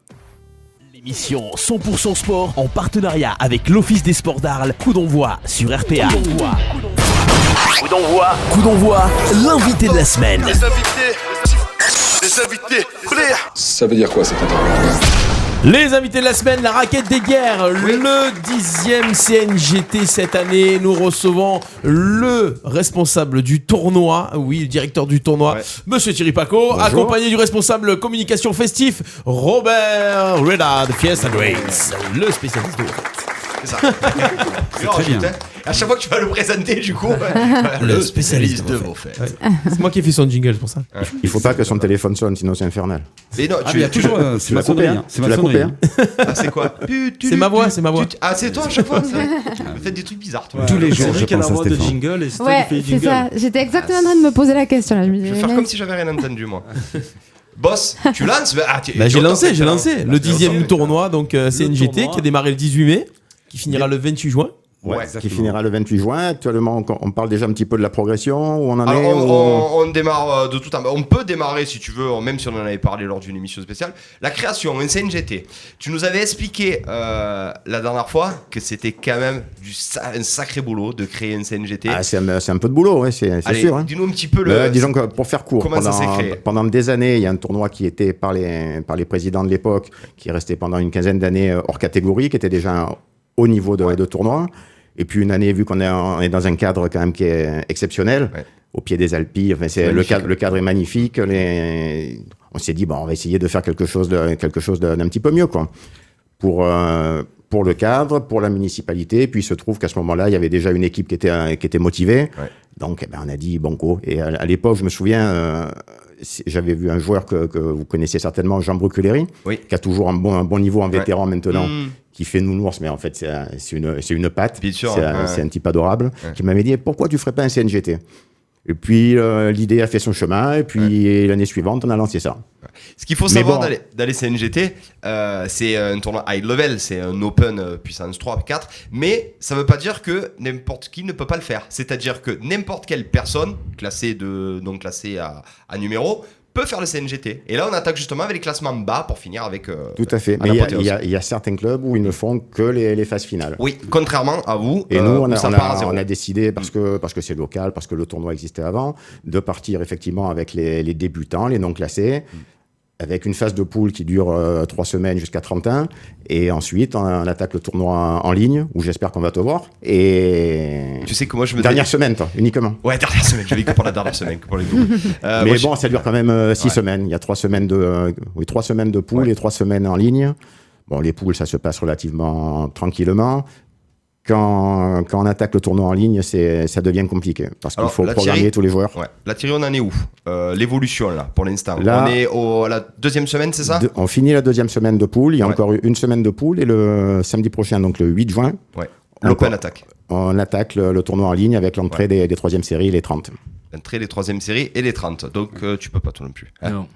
L'émission 100% sport en partenariat avec l'Office des sports d'Arles. Coup d'envoi sur RPA. Coup d'envoi, l'invité de la semaine. Les invités, ça veut dire quoi cette interview? Les invités de la semaine, la raquette des guerres, le 10e CNGT cette année. Nous recevons le responsable du tournoi, le directeur du tournoi, Monsieur Thierry Paco, accompagné du responsable communication festif, Robert Reda de Fiesta Drinks, le spécialiste de c'est ça. C'est très bien. À chaque fois que tu vas le présenter, du coup, le spécialiste de vos fêtes. C'est moi qui ai fait son jingle pour ça. Il faut pas que son téléphone sonne, sinon c'est infernal. Mais non, tu as toujours. C'est ma sonnerie. C'est ma sonnerie. Ah, c'est quoi? C'est ma voix, c'est ma voix. Ah, c'est toi à chaque fois. Vous faites des trucs bizarres, toi. Tous les jours, je pense à Stéphane. Jingle et c'est ouais, c'est ça. J'étais exactement en train de me poser la question là. Je vais faire comme si j'avais rien entendu, moi. Boss, tu lances? J'ai lancé. Le 10e tournoi, donc CNGT, qui a démarré le 18 mai, qui finira le 28 juin. Ouais, qui finira le 28 juin. Actuellement, on parle déjà un petit peu de la progression, où on en est. On démarre de tout temps. On peut démarrer, si tu veux, même si on en avait parlé lors d'une émission spéciale. La création, un CNGT. Tu nous avais expliqué la dernière fois que c'était quand même un sacré boulot de créer un CNGT. Ah, c'est un peu de boulot, ouais, c'est sûr. Hein. Dis-nous un petit peu disons que pour faire court, ça s'est créé pendant des années, il y a un tournoi qui était par les présidents de l'époque, qui est resté pendant une quinzaine d'années hors catégorie, qui était déjà un haut niveau de tournoi. Et puis une année, vu qu'on est dans un cadre quand même qui est exceptionnel, au pied des Alpilles, enfin, le cadre est magnifique. On s'est dit, on va essayer de faire quelque chose d'un petit peu mieux, quoi. Pour le cadre, pour la municipalité. Et puis il se trouve qu'à ce moment-là, il y avait déjà une équipe qui était motivée. Ouais. Donc on a dit banco. Et à l'époque, je me souviens, j'avais vu un joueur que vous connaissez certainement, Jean Bruculeri, qui a toujours un bon niveau en vétéran maintenant. Qui fait nounours, mais en fait, c'est une patte. C'est un type adorable. Qui m'avait dit, pourquoi tu ferais pas un CNGT? Et puis, l'idée a fait son chemin. Et puis, l'année suivante, on a lancé ça. Ce qu'il faut savoir dans les CNGT, c'est un tournoi high level. C'est un open puissance 3, 4. Mais ça ne veut pas dire que n'importe qui ne peut pas le faire. C'est-à-dire que n'importe quelle personne, classée à numéro, peut faire le CNGT. Et là, on attaque justement avec les classements bas pour finir avec... Tout à fait. Mais il y a certains clubs où ils ne font que les phases finales. Oui, contrairement à vous. Et nous, on a décidé, parce que c'est local, parce que le tournoi existait avant, de partir effectivement avec les débutants, les non classés, avec une phase de poule qui dure 3 semaines jusqu'à 31. Et ensuite, on attaque le tournoi en ligne, où j'espère qu'on va te voir. Et tu sais que moi, dernière semaine, toi, uniquement. Ouais, dernière semaine. Je vais que pour la dernière semaine, que pour les doubles. Mais bon, ça dure quand même 6 semaines. Il y a 3 semaines de poule et 3 semaines en ligne. Bon, les poules, ça se passe relativement tranquillement. quand on attaque le tournoi en ligne, ça devient compliqué parce qu'il faut programmer tous les joueurs. Ouais. La Thierry, on en est où l'évolution là pour l'instant? Là, on est à la deuxième semaine, c'est ça? On finit la deuxième semaine de poule. Il y a encore une semaine de poule et le samedi prochain, donc le 8 juin, l'Open attaque. On attaque le tournoi en ligne avec l'entrée des troisième séries, les 30. L'entrée des troisième séries et les 30. Donc tu peux pas toi non plus. Non.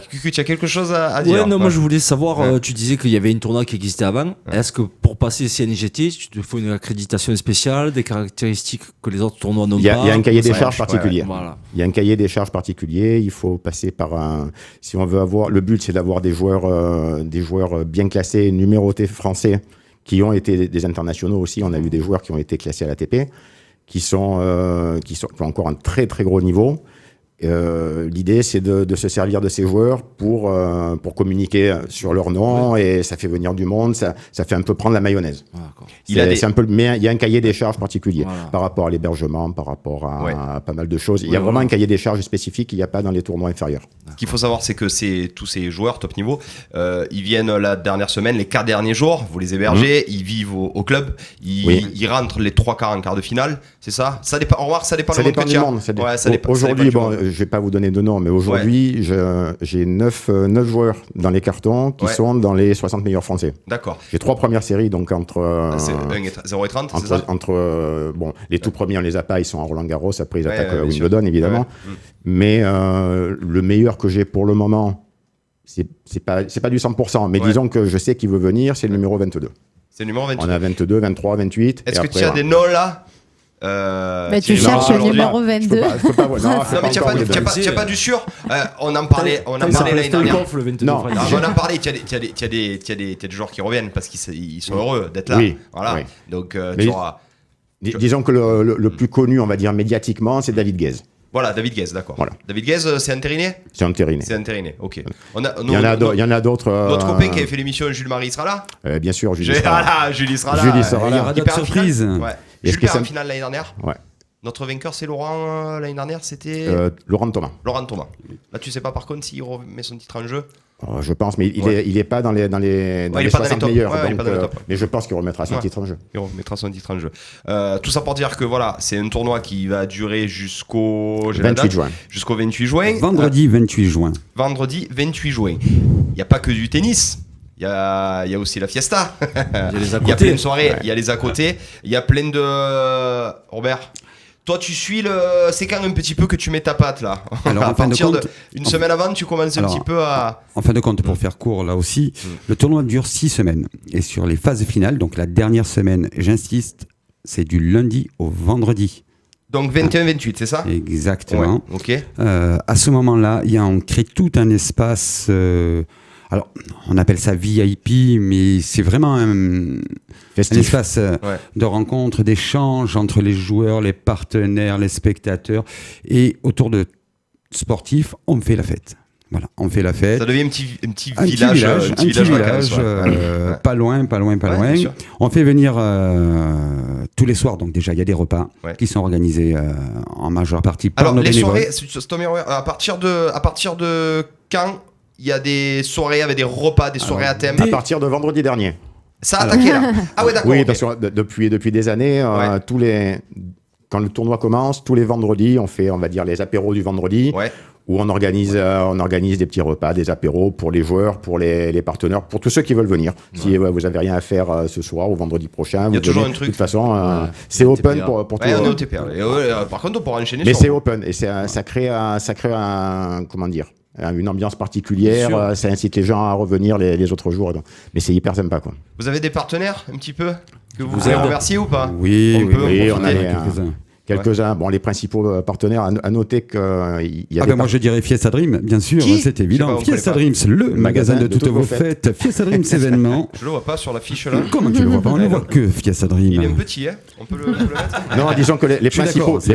Cucu, tu as quelque chose à dire? Ouais, non, moi je voulais savoir, tu disais qu'il y avait une tournoi qui existait avant. Est-ce que pour passer CNGT, tu te faut une accréditation spéciale, des caractéristiques que les autres tournois n'ont pas? Il y a un cahier des charges particulier. Voilà. Il y a un cahier des charges particulier. Il faut passer par un. Si on veut avoir, le but c'est d'avoir des joueurs bien classés, numérotés français, qui ont été des internationaux aussi. On a eu des joueurs qui ont été classés à l'ATP. Qui ont encore un très très gros niveau. L'idée, c'est de se servir de ces joueurs pour communiquer sur leur nom et ça fait venir du monde, ça fait un peu prendre la mayonnaise. Mais il y a un cahier des charges particulier par rapport à l'hébergement, par rapport à pas mal de choses. Il y a vraiment un cahier des charges spécifique qu'il n'y a pas dans les tournois inférieurs. Ce qu'il faut savoir, c'est que tous ces joueurs top niveau, ils viennent la dernière semaine, les 4 derniers jours, vous les hébergez, ils vivent au club, ils rentrent les 3 quarts en quart de finale, c'est ça? Ça dépend, on remarque, ça dépend du monde. Aujourd'hui, je vais pas vous donner de nom, mais aujourd'hui, j'ai 9 joueurs dans les cartons qui sont dans les 60 meilleurs français. D'accord. J'ai 3 premières séries, donc entre... c'est 0 et 30, c'est ça? Les tout premiers, on les a pas, ils sont à Roland-Garros, après ils attaquent Wimbledon, évidemment. Mais le meilleur que j'ai pour le moment, c'est pas du 100%, mais disons que je sais qu'il veut venir, c'est le numéro 22. C'est le numéro 22. On a 22, 23, 28. Est-ce que tu as des noms là? Tu cherches le numéro 22. Je peux pas voir. Non, mais tu n'as pas du sûr. On en parlait l'année dernière. Non, on en parlait. Tu as des joueurs qui reviennent parce qu'ils sont heureux d'être là. Oui. Voilà. Donc, disons que le plus connu, on va dire médiatiquement, c'est David Guez. Voilà, David Guez, d'accord. Voilà. David Guez, c'est entériné? C'est entériné. C'est entériné, ok. Il y en a d'autres. Notre copain qui avait fait l'émission, Jules-Marie, il sera là? Bien sûr, Julie sera là. Julie sera là. Il y aura d'autres surprises. Jules perd en finale l'année dernière. Ouais. Notre vainqueur, c'est Laurent. L'année dernière, c'était Laurent Thomas. Laurent Thomas. Là, tu sais pas par contre s'il remet son titre en jeu? Je pense, mais il est pas dans les 60 meilleurs. Mais je pense qu'il remettra son titre en jeu. Il remettra son titre en jeu. Tout ça pour dire que voilà, c'est un tournoi qui va durer jusqu'au 28 juin. Jusqu'au 28 juin. Vendredi 28 juin. Vendredi 28 juin. Il n'y a pas que du tennis. Il y a aussi la fiesta. Il y a plein de soirées. Il y a les à côté. Il y a plein de... Robert, toi, tu suis c'est quand un petit peu que tu mets ta patte là. Alors, à partir d'une semaine avant, tu commences un petit peu à... En fin de compte, pour faire court là aussi, le tournoi dure 6 semaines. Et sur les phases finales, donc la dernière semaine, j'insiste, c'est du lundi au vendredi. Donc 21-28, c'est ça? Exactement. Ouais, ok. À ce moment-là, on crée tout un espace... alors, on appelle ça VIP, mais c'est vraiment un espace de rencontre, d'échange entre les joueurs, les partenaires, les spectateurs. Et autour de sportifs, on fait la fête. Voilà, on fait la fête. Ça devient un petit village. Pas loin. On fait venir tous les soirs. Donc déjà, il y a des repas qui sont organisés en majeure partie par nos bénévoles. Alors, les soirées, à partir de quand il y a des soirées avec des repas, des soirées à thème? À partir de vendredi dernier. Ça a attaqué là? Ah ouais, d'accord. Oui, parce que depuis des années, quand le tournoi commence, tous les vendredis, on fait, on va dire, les apéros du vendredi, où on organise des petits repas, des apéros pour les joueurs, pour les partenaires, pour tous ceux qui veulent venir. Si vous n'avez rien à faire ce soir ou vendredi prochain, il y a toujours un truc. De toute façon, c'est open pour tout le monde. On est au TPA. Par contre, on pourra enchaîner. Mais c'est open et ça crée un, comment dire, une ambiance particulière, ça incite les gens à revenir les autres jours. Mais c'est hyper sympa, quoi. Vous avez des partenaires un petit peu que vous avez remerciés ou pas? Oui, on a quelques-uns. Bon, les principaux partenaires, à noter qu'il y a moi je dirais Fiesta Dream, bien sûr, c'est évident. Fiesta Dreams, le magasin de toutes vos fêtes. Fiesta Dreams événements. Je le vois pas sur l'affiche là. Comment tu le vois pas? On ne voit que Fiesta Dream. Il est un petit, hein? On peut le mettre? Non, disons que les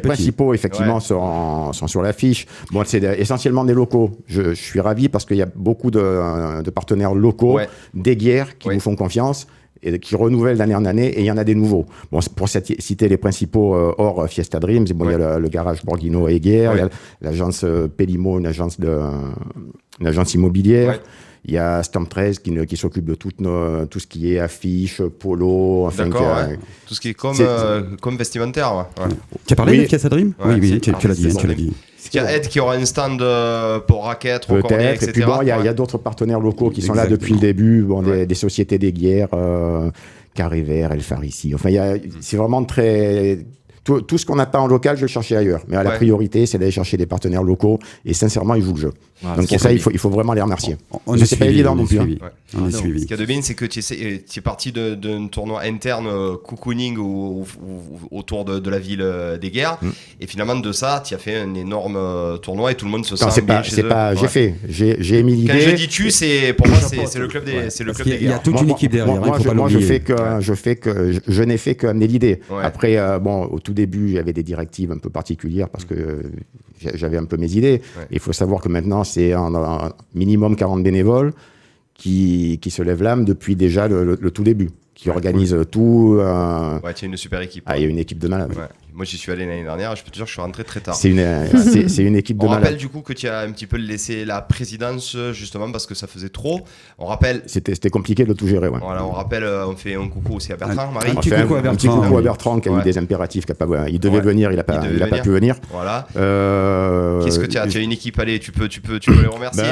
principaux effectivement sont sur l'affiche. Bon, c'est essentiellement des locaux. Je suis ravi parce qu'il y a beaucoup de partenaires locaux, des guerres qui nous font confiance. et qui renouvellent d'année en année, et il y en a des nouveaux. Bon, pour citer les principaux hors Fiesta Dreams, bon, il y a le garage Borghino à Eguerre, il y a l'agence Pellimo, une agence immobilière. Il y a Stamp 13 qui s'occupe de tout ce qui est affiches, polo, enfin... D'accord, tout ce qui est comme vestimentaire. Ouais. Tu as parlé de Fiesta Dream ? Oui, tu l'as dit. Il y a Ed qui aura un stand pour raquettes, recordés, etc. Et puis bon, il y a d'autres partenaires locaux qui sont là depuis le début, des sociétés d'Eguerre, Carré Vert, El Farisi. Enfin, c'est vraiment très... Tout ce qu'on n'a pas en local, je le cherchais ailleurs. Mais la priorité, c'est d'aller chercher des partenaires locaux. Et sincèrement, ils jouent le jeu. Donc pour ça, il faut vraiment les remercier. C'est pas évident non plus. On est suivi. Ce qu'il y a de bien, c'est que tu es parti d'un tournoi interne cocooning autour de la ville d'Eguerre. Et finalement, de ça, tu as fait un énorme tournoi et tout le monde se sent bien chez eux. J'ai émis l'idée. Quand je dis tu, pour moi, c'est le club d'Eguerre. Il y a toute une équipe derrière. Moi, je n'ai fait qu'amener l'idée. Après, au tout début, j'avais des directives un peu particulières parce que j'avais un peu mes idées. Il faut savoir que maintenant, c'est un minimum 40 bénévoles qui se lèvent l'âme depuis déjà le tout début, qui organisent tout. Tu as une super équipe. Il y a une équipe de malades. Moi, j'y suis allé l'année dernière et je peux te dire que je suis rentré très tard. C'est une équipe de malades. On rappelle du coup que tu as un petit peu laissé la présidence justement parce que ça faisait trop. On rappelle. C'était compliqué de tout gérer. Voilà, on rappelle, on fait un coucou aussi à Bertrand, Marie. Un petit coucou à Bertrand qui a eu des impératifs, il devait venir, il n'a pas pu venir. Voilà. Qu'est-ce que tu as une équipe, allez, tu peux les remercier.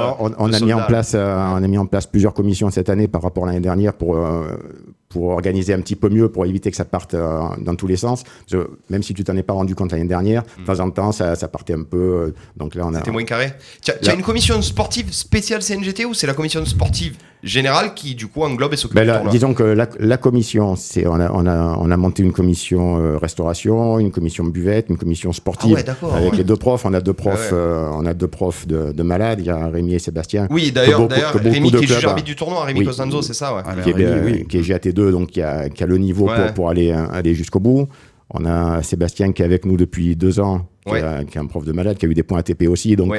On a mis en place plusieurs commissions cette année par rapport à l'année dernière pour organiser un petit peu mieux, pour éviter que ça parte dans tous les sens. Parce que même si tu t'en es pas rendu compte l'année dernière, de temps en temps, ça partait un peu. Donc là, c'était moins carré. Tu as une commission sportive spéciale CNGT ou c'est la commission sportive générale qui, du coup, englobe et s'occupe du tournoi ? Disons que la commission, on a monté une commission restauration, une commission buvette, une commission sportive. Avec les deux profs. On a deux profs, de malades. Il y a Rémi et Sébastien. Oui, d'ailleurs Rémi qui est juge arbitre du tournoi, Rémi Costanzo, c'est ça, qui est GAT2, donc qui a le niveau pour aller jusqu'au bout. On a Sébastien qui est avec nous depuis 2 ans, qui est un prof de malade, qui a eu des points ATP aussi. Donc,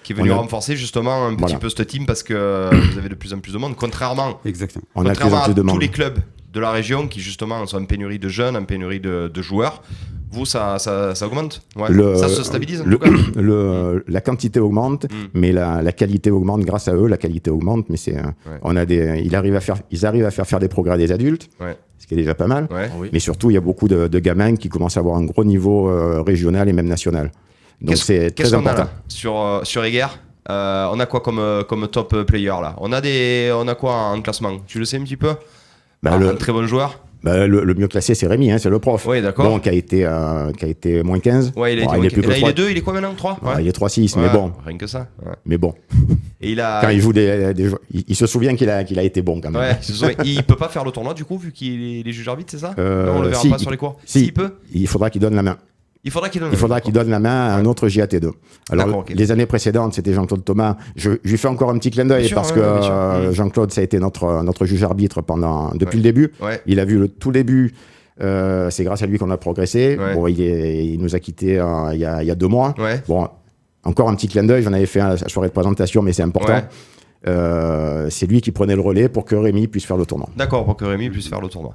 qui est venu renforcer justement un petit peu ce team parce que vous avez de plus en plus de monde, contrairement à tous les clubs de la région qui justement sont en pénurie de jeunes, en pénurie de joueurs. Vous, ça augmente ? Ça se stabilise en tout cas ? La quantité augmente, mais la qualité augmente grâce à eux. La qualité augmente, mais ils arrivent à faire des progrès des adultes, ce qui est déjà pas mal. Mais surtout, il y a beaucoup de gamins qui commencent à avoir un gros niveau régional et même national. Donc c'est très important. Sur Eguerre, on a quoi comme top player là ? On a quoi en classement ? Tu le sais un petit peu ? Un très bon joueur ? Le mieux classé, c'est Rémi, c'est le prof. Oui, d'accord. Bon, qui a été moins 15. Ouais, il est plus que 3. Il est 2, il est quoi maintenant ? 3 ? Il est 3-6, mais bon. Rien que ça. Mais bon. Et quand il joue des jeux, il se souvient qu'il a été bon quand même. Il peut pas faire le tournoi du coup, vu qu'il est juge arbitre, c'est ça ? Non, on le verra pas sur les cours. Il peut. Il faudra qu'il donne la main. Il faudra qu'il donne la main à un autre JAT2. Alors, les années précédentes, c'était Jean-Claude Thomas. Je lui fais encore un petit clin d'œil parce que Jean-Claude, ça a été notre juge arbitre depuis le début. Il a vu le tout début. C'est grâce à lui qu'on a progressé. Bon, il nous a quittés il y a 2 mois. Bon, encore un petit clin d'œil. J'en avais fait à la soirée de présentation, mais c'est important. C'est lui qui prenait le relais pour que Rémi puisse faire le tournoi. D'accord, pour que Rémi puisse faire le tournoi.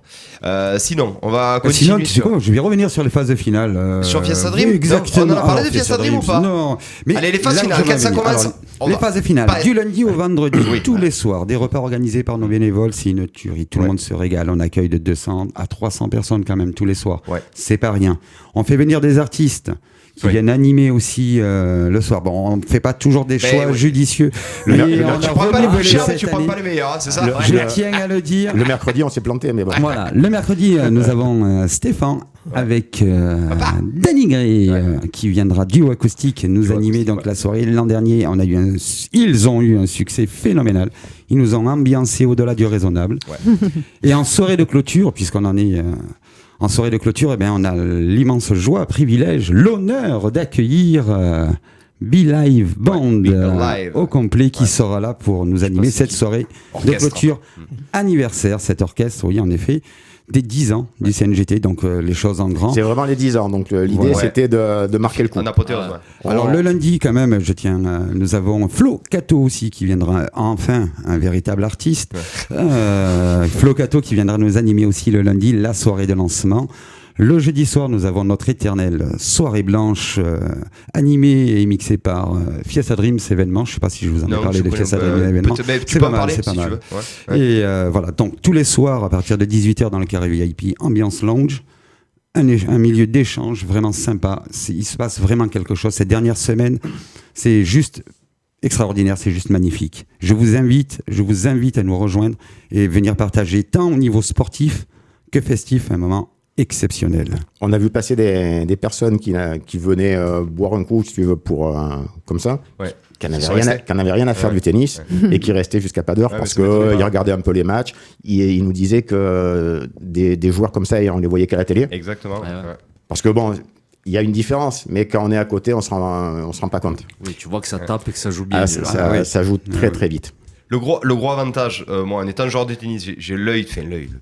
Sinon, on va continuer. Sinon, tu sais quoi, je vais revenir sur les phases finales. Sur Fiesta Dream ? Exactement. On en a parlé de Fiesta Dream ou pas ? Non. Mais allez, les phases finales, quand ça commence. Les phases finales, du lundi au vendredi, tous les soirs, des repas organisés par nos bénévoles, c'est une tuerie. Tout le monde se régale. On accueille de 200 à 300 personnes quand même tous les soirs. C'est pas rien. On fait venir des artistes qui viennent animer aussi le soir. Bon, on ne fait pas toujours des choix judicieux. Tu prends pas les meilleurs, c'est ça ? Je tiens à le dire. Le mercredi, on s'est planté, mais bon. Voilà, le mercredi, nous avons Stéphane avec Danny Gray qui viendra duo acoustique nous animer donc la soirée. L'an dernier, ils ont eu un succès phénoménal. Ils nous ont ambiancé au-delà du raisonnable. Et en soirée de clôture, puisqu'on en est... En soirée de clôture, on a l'immense joie, privilège, l'honneur d'accueillir Be-Live Band au complet qui sera là pour nous animer cette soirée de clôture anniversaire. Cet orchestre, oui, en effet, des 10 ans du CNGT, donc les choses en grand. C'est vraiment les 10 ans, donc l'idée c'était de marquer le coup. En apothéose, Alors le lundi quand même, nous avons Flo Cato aussi qui viendra, enfin un véritable artiste. Flo Cato qui viendra nous animer aussi le lundi, la soirée de lancement. Le jeudi soir, nous avons notre éternelle soirée blanche animée et mixée par Fiesta Dreams événement. Je ne sais pas si je vous en ai parlé de Fiesta Dreams événement. C'est pas mal, c'est pas mal. Et voilà, donc tous les soirs à partir de 18h dans le carré VIP, ambiance lounge, un milieu d'échange vraiment sympa. Il se passe vraiment quelque chose. Cette dernière semaine, c'est juste extraordinaire, c'est juste magnifique. Je vous invite à nous rejoindre et venir partager tant au niveau sportif que festif un moment exceptionnel. On a vu passer des personnes qui venaient boire un coup, si tu veux, pour comme ça, qui n'avaient rien à faire du tennis et qui restaient jusqu'à pas d'heure parce qu'ils regardaient un peu les matchs. Ils nous disaient que des joueurs comme ça, on les voyait qu'à la télé. Exactement. Parce que bon, il y a une différence, mais quand on est à côté, on se rend pas compte. Oui, tu vois que ça tape et que ça joue bien. Ça joue très très vite. Le gros avantage, moi en étant joueur de tennis, j'ai le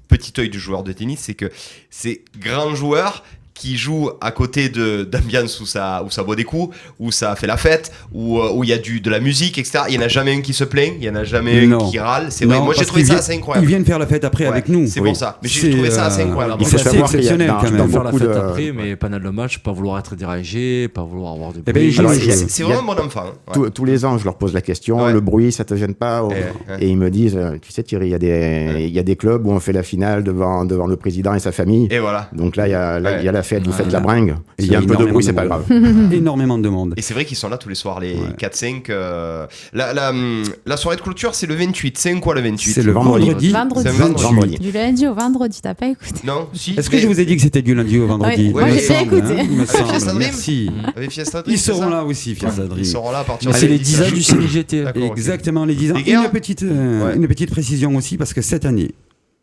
petit œil du joueur de tennis, c'est que ces grands joueurs qui joue à côté d'ambiance où ça boit des coups, où ça fait la fête, où il y a de la musique, etc. Il n'y en a jamais un qui se plaint, il n'y en a jamais un qui râle. C'est vrai, moi j'ai trouvé ça assez incroyable. Ils viennent faire la fête après avec nous. C'est pour ça. Mais j'ai trouvé ça assez incroyable. Il faut savoir qu'il y a faire la fête après, mais pendant le match, pas vouloir être dérangé, pas vouloir avoir de bruit. C'est vraiment un bon enfant. Tous les ans, je leur pose la question, le bruit, ça te gêne pas? Et ils me disent, tu sais Thierry, il y a des clubs où on fait la finale devant le président et sa famille. Et voilà. Donc là, il y a la fête, vous faites de la bringue. Il y a un peu de bruit, c'est pas grave. Énormément de monde. Et c'est vrai qu'ils sont là tous les soirs, les 4-5. La soirée de clôture, c'est le 28. C'est quoi le 28? C'est le vendredi. Vendredi. Du lundi au vendredi, t'as pas écouté? Non, si. Est-ce que je vous ai dit que c'était du lundi au vendredi? Moi, j'ai bien écouté. Merci. Ils seront là aussi, Fiesta Dream. Ils seront là à partir de. C'est les 10 ans du CNGT. Exactement, les 10 ans. Une petite précision aussi, parce que cette année,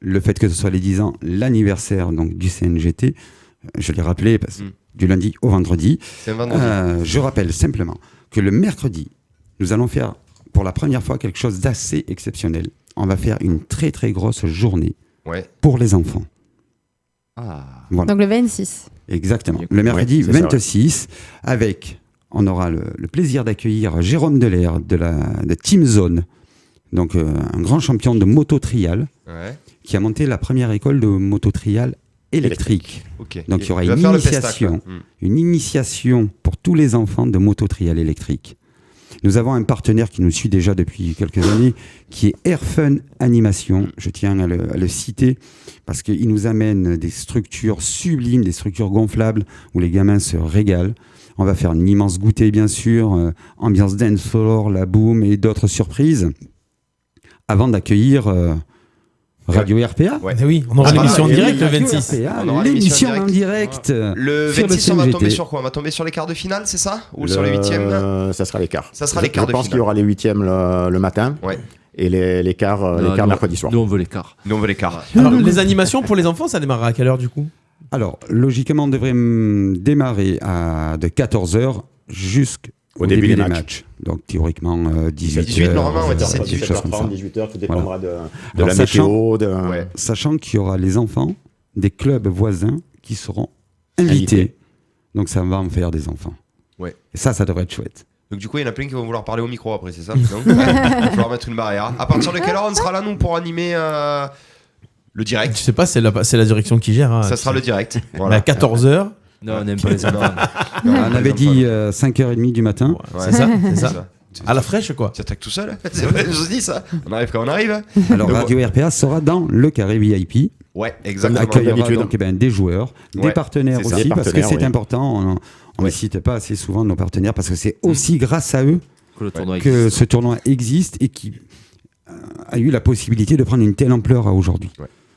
le fait que ce soit les 10 ans, l'anniversaire donc du CNGT, je l'ai rappelé, parce que du lundi au vendredi. C'est un vendredi. Je rappelle simplement que le mercredi, nous allons faire pour la première fois quelque chose d'assez exceptionnel. On va faire une très très grosse journée pour les enfants. Voilà. Donc le 26. Exactement. Le mercredi 26, on aura le plaisir d'accueillir Jérôme Delair de Team Zone, donc un grand champion de moto-trial qui a monté la première école de moto-trial électrique. Donc il y aura une initiation pour tous les enfants de moto-trial électrique. Nous avons un partenaire qui nous suit déjà depuis quelques années, qui est Airfun Animation. Je tiens à le citer parce qu'il nous amène des structures sublimes, des structures gonflables où les gamins se régalent. On va faire un immense goûter, bien sûr, ambiance dance floor, la boom et d'autres surprises. Avant d'accueillir Radio RPA. Oui, on aura l'émission en direct le 26. L'émission en direct. Le 26, on va tomber sur quoi? On va tomber sur les quarts de finale, c'est ça? Ou sur les huitièmes? Ça sera les quarts. Ça sera les quarts de finale. Je pense qu'il y aura les huitièmes le matin. Et les quarts mercredi soir. Nous, on veut les quarts. Alors, les animations pour les enfants, ça démarrera à quelle heure du coup? Alors, logiquement, on devrait démarrer de 14h jusqu'au début des matchs. Donc, théoriquement, 18h. Normalement, 17h30, 18h, tout dépendra de la météo. Sachant qu'il y aura les enfants des clubs voisins qui seront invités. Donc, ça va en faire des enfants. Et ça devrait être chouette. Donc du coup, il y en a plein qui vont vouloir parler au micro après, c'est ça? Donc, il va falloir mettre une barrière. À partir de quelle heure on sera là, nous, pour animer le direct? Je sais pas, c'est la direction qui gère. Ça sera le direct. Voilà. À 14h. Non, on n'aime pas les enfants. On avait dit 5h30 du matin. C'est ça. À la fraîche, quoi. Tu attaques tout seul. C'est vrai, je vous dis ça. On arrive quand on arrive. Alors, Radio RPA sera dans le carré VIP. Ouais, exactement. Accueillera donc des joueurs, des partenaires aussi, parce que c'est important. On ne cite pas assez souvent nos partenaires, parce que c'est aussi grâce à eux que ce tournoi existe et qui a eu la possibilité de prendre une telle ampleur à aujourd'hui.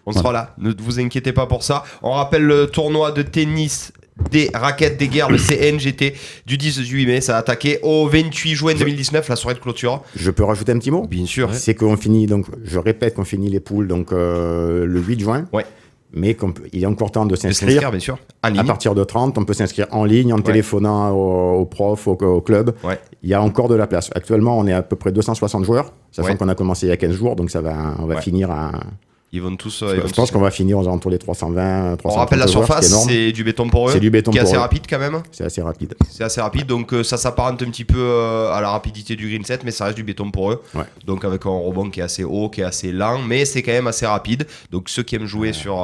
On sera là, ne vous inquiétez pas pour ça. On rappelle le tournoi de tennis des raquettes des guerres, le CNGT, du 18 mai. Ça a attaqué au 28 juin 2019, la soirée de clôture. Je peux rajouter un petit mot? Bien sûr. C'est qu'on finit, donc je répète qu'on finit les poules donc, le 8 juin. Mais il est encore temps de s'inscrire. Bien sûr. À partir de 30, on peut s'inscrire en ligne, en téléphonant aux profs, au club. Il y a encore de la place. Actuellement, on est à peu près 260 joueurs, sachant qu'on a commencé il y a 15 jours, donc on va finir à Ils vont tous. Je pense qu'on va finir aux alentours des 320, 330. On rappelle la surface, c'est du béton poreux. C'est du béton poreux. Qui est assez poreux. rapide quand même. C'est assez rapide. C'est assez rapide, donc ça s'apparente un petit peu à la rapidité du green set, mais ça reste du béton poreux. Ouais. Donc avec un rebond qui est assez haut, qui est assez lent, mais c'est quand même assez rapide. Donc ceux qui aiment jouer sur.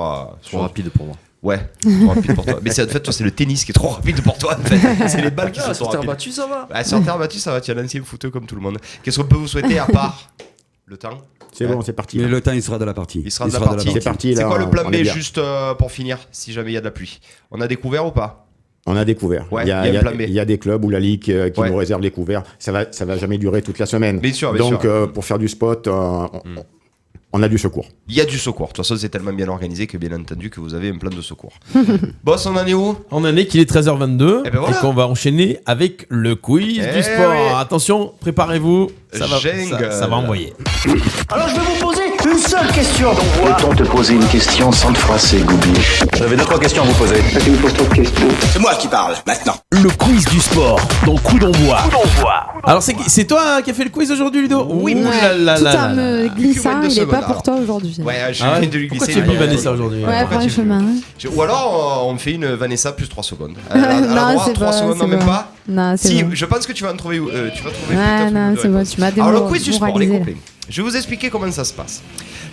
Trop rapide pour moi. Ouais, trop rapide pour toi. Mais en fait, toi, c'est le tennis qui est trop rapide pour toi. En fait. C'est les balles qui sont trop rapides. Sur terre battue, ça va. Bah, sur terre battue, ça va. Tu es un ancien footeux comme tout le monde. Qu'est-ce qu'on peut vous souhaiter à part le temps? C'est bon, c'est parti. Mais le temps, il sera de la partie. Il sera de la partie. C'est parti. C'est là, quoi le plan on B est bien. juste pour finir, si jamais il y a de la pluie? On a découvert ou pas? On a découvert. Ouais, il y a des clubs où la Ligue qui nous réserve les couverts. Ça va jamais durer toute la semaine. Bien sûr. Donc, pour faire du spot, on a du secours. Il y a du secours. De toute façon, c'est tellement bien organisé que bien entendu que vous avez un plan de secours. Boss, on en est où? On en est qu'il est 13h22 et, voilà. Et qu'on va enchaîner avec le quiz du sport. Oui. Attention, préparez-vous. Ça va envoyer. Alors je vais vous poser une seule question. Peut-on te poser une question sans te froisser, Goubi? J'avais 2-3 questions à vous poser. Tu me poses trop de questions. C'est moi qui parle, maintenant. Le quiz du sport dans Coup d'envoi. Alors c'est toi qui as fait le quiz aujourd'hui, Ludo? Oui, tout en me glissant, il est pas pour toi aujourd'hui. Ouais, je viens de lui glisser. Pourquoi tu as mis Vanessa aujourd'hui? Ouais, franchement. Ou alors on fait une Vanessa plus 3 secondes. Non, c'est 3 secondes, non, même pas. Non, c'est si, bon. je pense que tu vas en trouver. Ouais, non, c'est bon, tu m'as démoralisé. Alors, le quiz du sport, les copains. Je vais vous expliquer comment ça se passe.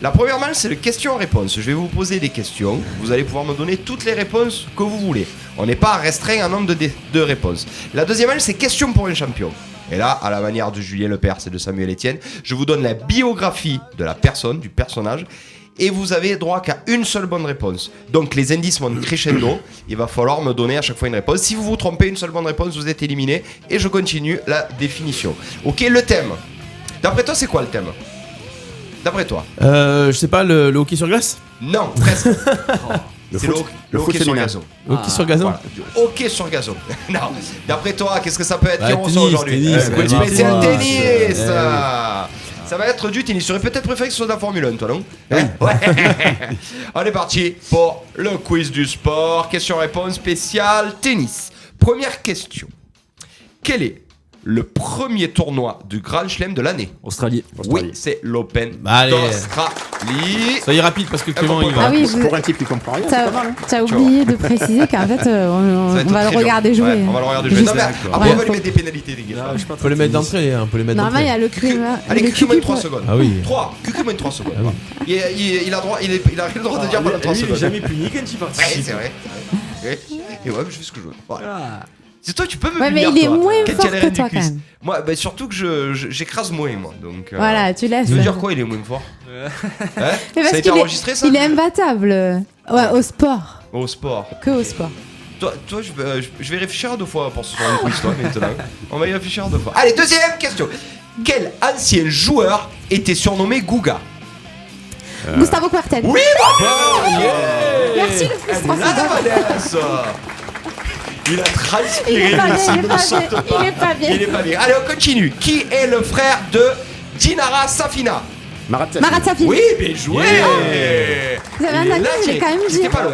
La première manche, c'est le question-réponse. Je vais vous poser des questions. Vous allez pouvoir me donner toutes les réponses que vous voulez. On n'est pas restreint en nombre de réponses. La deuxième manche, c'est question pour un champion. Et là, à la manière de Julien Lepers et de Samuel Etienne, je vous donne la biographie de la personne, du personnage. Et vous avez droit qu'à une seule bonne réponse. Donc les indices montent crescendo. Il va falloir me donner à chaque fois une réponse. Si vous vous trompez, une seule bonne réponse, vous êtes éliminé. Et je continue la définition. Ok, le thème. D'après toi, c'est quoi le thème? D'après toi? Je sais pas, le hockey sur glace? Non, presque. C'est le hockey sur gazon. Hockey sur gazon? Voilà. Hockey sur gazon. Non. D'après toi, qu'est-ce que ça peut être qui tennis, reçoit aujourd'hui? C'est un tennis. Ça va être du tennis. Tu aurais peut-être préféré que ce soit de la Formule 1, toi, non? Ouais. On est parti pour le quiz du sport. Question-réponse spéciale tennis. Première question. Quel est le premier tournoi du Grand Chelem de l'année? Australie. Oui, c'est l'Open Allez. d'Australie. Soyez rapide parce que Clément il va. Ah oui, pour un type qui comprend rien, c'est pas mal. T'as oublié de préciser qu'en fait, on va le regarder jouer. Ouais, on va le regarder jouer. Non, mais après, on va lui mettre des pénalités, les gars. On peut les mettre d'entrée, on peut les mettre Normalement, il y d'entrée. a le crime. Allez, QQ moins de 3 secondes. Ah oui. 3, QQ moins de 3 secondes. Il a le droit de dire pendant 3 secondes. Il est jamais puni quand il participe. Ouais, c'est vrai. Et ouais, je fais ce que je veux. Voilà. C'est toi, tu peux me Ouais, mais punir, il est toi, moins quand fort il y a que la toi, reine du quand quiz. même. Moi, surtout que j'écrase moins, moi. Donc, Voilà, tu laisses. ça veut dire quoi, il est moins fort? Mais Ça parce a été qu'il enregistré, ça? il est imbattable. Ouais, au sport. Au sport. Que au sport. Toi, je vais réfléchir à 2 fois pour ce soir le quiz, toi, maintenant. On va y réfléchir à 2 fois. Allez, deuxième question. Quel ancien joueur était surnommé Gouga? Gustavo Kuerten. Oui, Merci, le plus elle est là, Vanessa. Il a transpiré. Il est pas bien, il il est ne pas saute bien, pas. il est pas bien. Il est pas bien. Allez, on continue. Qui est le frère de Dinara Safina? Marat Safin. Oui, bien joué. Vous avez Il est entendu, là, j'ai quand même dit. J'étais pas loin.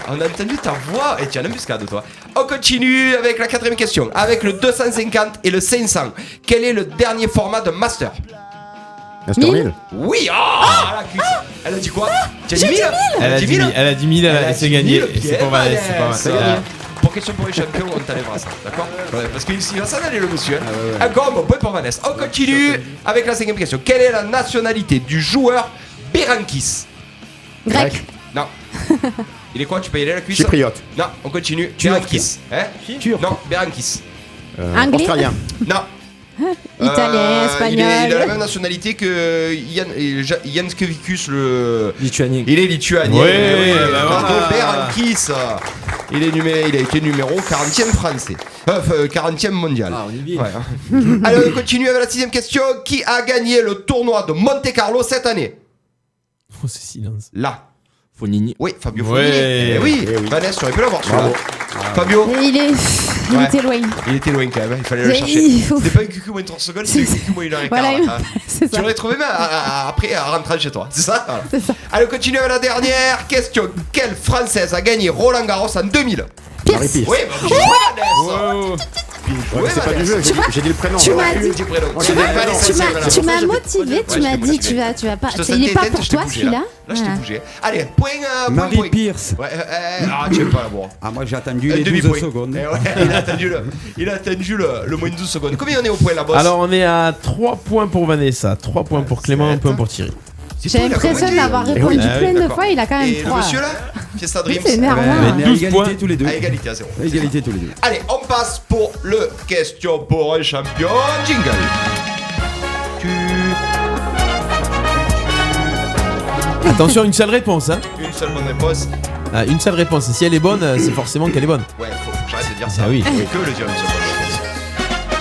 On a entendu ta voix et tu as une embuscade, toi. On continue avec la 4ème question. Avec le 250 et le 500, quel est le dernier format de Master? Master 1000. Oui, la cuisse. Elle a dit quoi? Tu as dit 1000? Elle a dit 1000, c'est gagné. C'est pas mal, c'est pas mal. C'est gagné. Pour question pour les champions, on t'enlèvera ça, d'accord? Parce qu'il va s'en aller le monsieur. Encore un bon point pour Vanessa. On continue avec la 5ème question. Quelle est la nationalité du joueur Berankis? Grec. Non. Il est quoi? Tu peux y aller la cuisse? Chypriote. Non, on continue. Berankis. Hein? Turc. Non, Berankis. Anglais. Australien. Non. Italien, espagnol. Il a la même nationalité que Janskevicius, le Lituanien. Il est lituanien. Oui, Pardon, Berankis. Il a été numéro 40e français. 40e mondial. Ah, on est bien. Ouais. Allez, on continue avec la 6ème question. Qui a gagné le tournoi de Monte Carlo cette année? Oh, c'est silence. Là. Fonini. Oui, Fabio Ouais. Fognini. Oui, Vanessa, tu aurais pu l'avoir celui-là. Fabio. Il était loin. Il était loin quand même, il fallait le Mais chercher. il faut- C'était pas un QQ moins de 30 secondes, c'était un QQ moins 1h15. Voilà, c'est Tu ça. l'aurais trouvé même après en rentrant chez toi, c'est ça? Voilà. C'est ça. Allez, on continue avec la dernière question. Quelle Française a gagné Roland Garros en 2000? Pierce. Oui, bah, bien joué, Vanessa. Ouais, c'est pas du jeu, j'ai dit le prénom. Tu m'as dit. Tu m'as dit. motivé, tu m'as dit tu vas pas. Il est pas pour toi celui-là. Là, je t'ai bougé. Allez, point. Marie Pierce. Ouais, tu n'aimes pas la boire. Ah, moi j'ai attendu les 12 secondes. Il a attendu le moins de 12 secondes. Combien on est au point là, boss? Alors, on est à 3 points pour Vanessa, 3 points pour Clément, 1 point pour Thierry. J'ai l'impression d'avoir répondu plein de fois, il a quand même 3. Et le monsieur là, Fiesta Dreams. C'est énervant. On est à égalité tous les deux. À égalité à 0. Égalité tous les deux. Allez, on passe pour le question pour un champion. Jingle. Attention, une seule réponse. Hein. Une seule bonne réponse. Une seule réponse. Et si elle est bonne, c'est forcément qu'elle est bonne. Ouais, faut que j'arrête de dire ça. Ah oui. Que le dire une seule bonne réponse.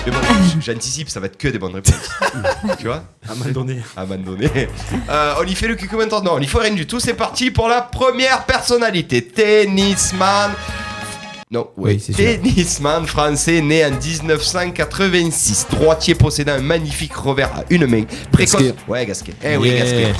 Mais bon, j'anticipe, ça va être que des bonnes réponses. Tu vois? À un moment donné. On y fait le cucu maintenant. Non, on y fait rien du tout. C'est parti pour la première personnalité. Tennisman. Non, oui, c'est sûr. Tennisman français né en 1986. Droitier possédant un magnifique revers à une main. Précoce. Gasquet. Ouais, Gasquet. Gasquet.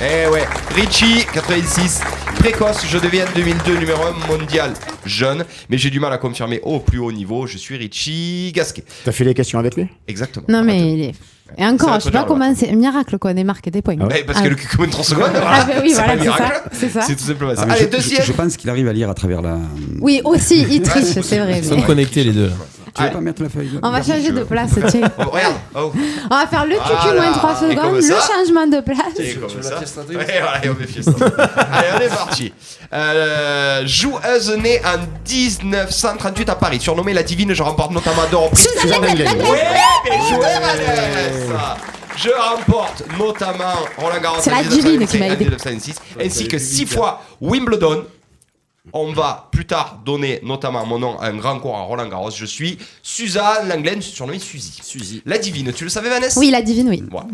Richie, 86. Précoce, je deviens en 2002 numéro 1 mondial jeune, mais j'ai du mal à confirmer au plus haut niveau. Je suis Richie Gasquet. T'as fait les questions avec lui? Exactement. Non, mais il est. Et encore, je sais pas comment c'est un miracle qu'on ait marqué des points. Parce que le cucu de 30 secondes. Ah, bah oui, voilà, c'est ça. C'est tout simplement ça. Allez, deuxième. Je pense qu'il arrive à lire à travers la. Oui, aussi, il triche, c'est vrai. Ils sont connectés les deux là. Tu veux pas mettre la feuille? On va changer de place, tiens. Regarde. On va faire le cucu moins 3 secondes, le changement de place. Et comme ça. Voilà, on fait Fiesta. Allez, on est parti. Joueuse née en 1938 à Paris, surnommée la Divine, je remporte notamment d'Europe. Suzanne Lenglen. Oui, bien joué, Vanessa. Je remporte notamment Roland Garros en 1906 ainsi que 6 fois Wimbledon. On va plus tard donner notamment mon nom à un grand cours à Roland Garros. Je suis Suzanne Lenglen, surnommée Suzy. La Divine, tu le savais, Vanessa? Oui, la Divine, oui. Voilà.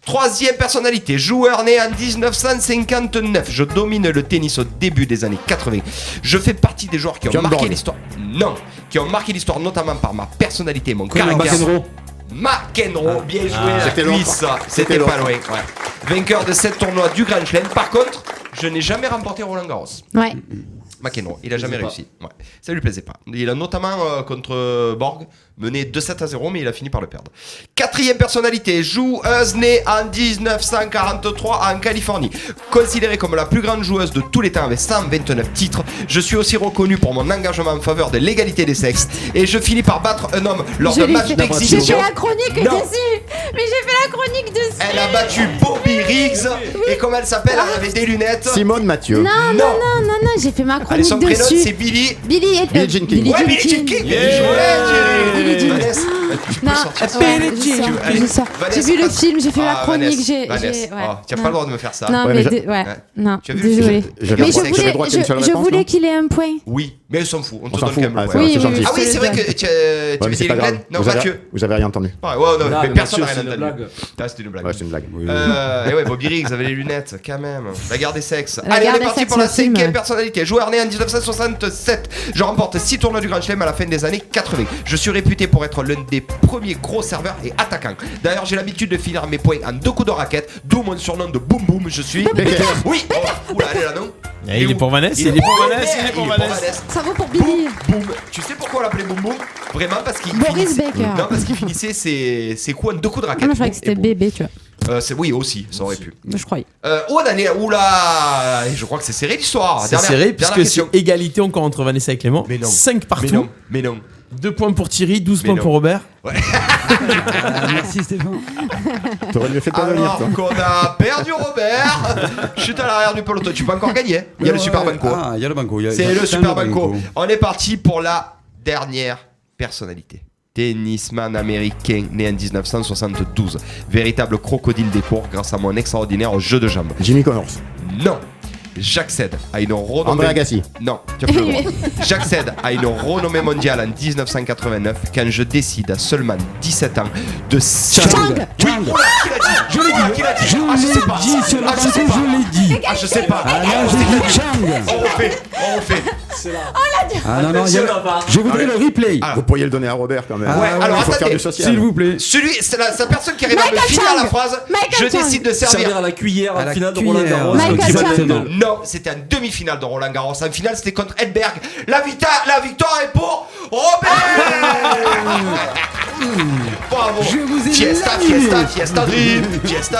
Troisième personnalité, joueur né en 1959. Je domine le tennis au début des années 80. Je fais partie des joueurs qui ont marqué l'histoire. Non, qui ont marqué l'histoire notamment par ma personnalité et mon caractère. McEnroe, bien joué. C'était loin. C'était pas loin. Ouais. Vainqueur de 7 tournois du Grand Chelem. Par contre, je n'ai jamais remporté Roland Garros. Ouais. McEnroe, il a jamais réussi. Ouais. Ça lui plaisait pas. Il a notamment contre Borg mené 2-7-0, mais il a fini par le perdre. Quatrième personnalité, joueuse née en 1943 en Californie. Considérée comme la plus grande joueuse de tous les temps avec 129 titres, je suis aussi reconnu pour mon engagement en faveur de l'égalité des sexes et je finis par battre un homme lors d'un match d'exhibition. J'ai fait la chronique dessus. Mais j'ai fait la chronique dessus. Elle a battu Bobby Riggs. Et comment elle s'appelle? Elle avait des lunettes. Simone Mathieu. Non, j'ai fait ma chronique son dessus. prénom c'est Billy Jean King. Ouais, Billie Jean King. Bien joué, Vanessa. Non, j'ai vu le film, j'ai fait la chronique. Tu n'as pas le droit de me faire ça. Non, mais non, désolé. Mais je voulais qu'il ait un point. Oui, mais on s'en fout. On te donne quand même le point. Ah oui, c'est vrai que tu veux dire Glenn? Non, Mathieu. Vous avez rien entendu. Ouais, non, mais personne n'a rien entendu. C'était une blague. Ouais, c'est une blague. Et ouais, Bobby Riggs avait les lunettes, quand même. La guerre des sexes. Allez, on est parti pour la cinquième personnalité. Joueur né en 1967. Je remporte 6 tournois du Grand Chelem à la fin des années 80. Je suis réputé pour être l'un des premiers gros serveurs et attaquants. D'ailleurs, j'ai l'habitude de finir mes points en 2 coups de raquette, d'où mon surnom de Boum Boum. Je suis. Oui. Oula, elle est là, non? Il est pour Vanessa. Ça vaut pour Billy. Boum. Tu sais pourquoi on l'appelait Boum Boum? Vraiment parce qu'il Non, parce qu'il finissait ses coups en 2 coups de raquette. Moi, je croyais que c'était bébé, tu vois. Oui, aussi, ça aurait pu. Je croyais. Oula, je crois que c'est serré l'histoire. C'est serré puisque c'est égalité encore entre Vanessa et Clément. Mais non. 5 partout. Mais non. 2 points pour Thierry, 12 points pour Robert. Ouais. Merci Stéphane. T'aurais mieux fait de pas venir, toi. Alors qu'on a perdu Robert. Je suis à l'arrière du peloton. Tu peux encore gagner. Il y a le Super Banco. Ah, il y a le Banco. C'est le Super Banco. On est parti pour la dernière personnalité. Tennisman américain né en 1972. Véritable crocodile des cours grâce à mon extraordinaire jeu de jambes. Jimmy Connors. Non. J'accède à une renommée. André Agassi. Non, tu as plus le droit. J'accède à une renommée mondiale en 1989 quand je décide à seulement 17 ans de. Chang. Je l'ai dit. Je l'ai dit. Je sais pas. Ah non, j'ai dit Chang. On refait. Ah non, je voudrais le replay. Vous pourriez le donner à Robert quand même. Ouais, alors il faut faire attendez, du social. S'il vous plaît. C'est la personne qui arrive à me finir la phrase. Je décide de servir à la cuillère en À la finale de cuillère. Roland Garros. Michael Non, c'était en demi-finale de Roland Garros. En finale, c'était contre Edberg. La victoire est pour Robert. Bravo. Je vous ai Fiesta Dream.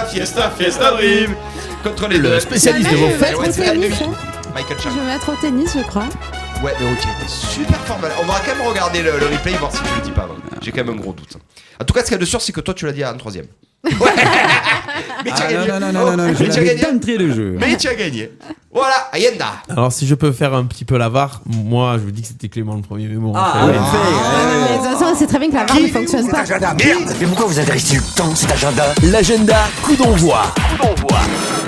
Fiesta Dream. Contre les deux. Le spécialiste de vos fêtes. Michael Je Chang. vais mettre au tennis, je crois. Ouais, mais ok, t'es super fort. On va quand même regarder le replay, voir si tu le dis pas. J'ai quand même un gros doute. En tout cas, ce qu'il y a de sûr, c'est que toi, tu l'as dit en troisième. Ouais. Mais tu as gagné. Non, Mais tu as gagné. d'entrée de jeu. Mais tu as gagné. Voilà, Ayenda. Alors, si je peux faire un petit peu la VAR, moi, je vous dis que c'était Clément le premier, mais bon. Mais de toute façon, c'est très bien que la VAR ne fonctionne pas. Merde. Mais pourquoi vous intéressez le temps, cet agenda? L'agenda coup d'envoi.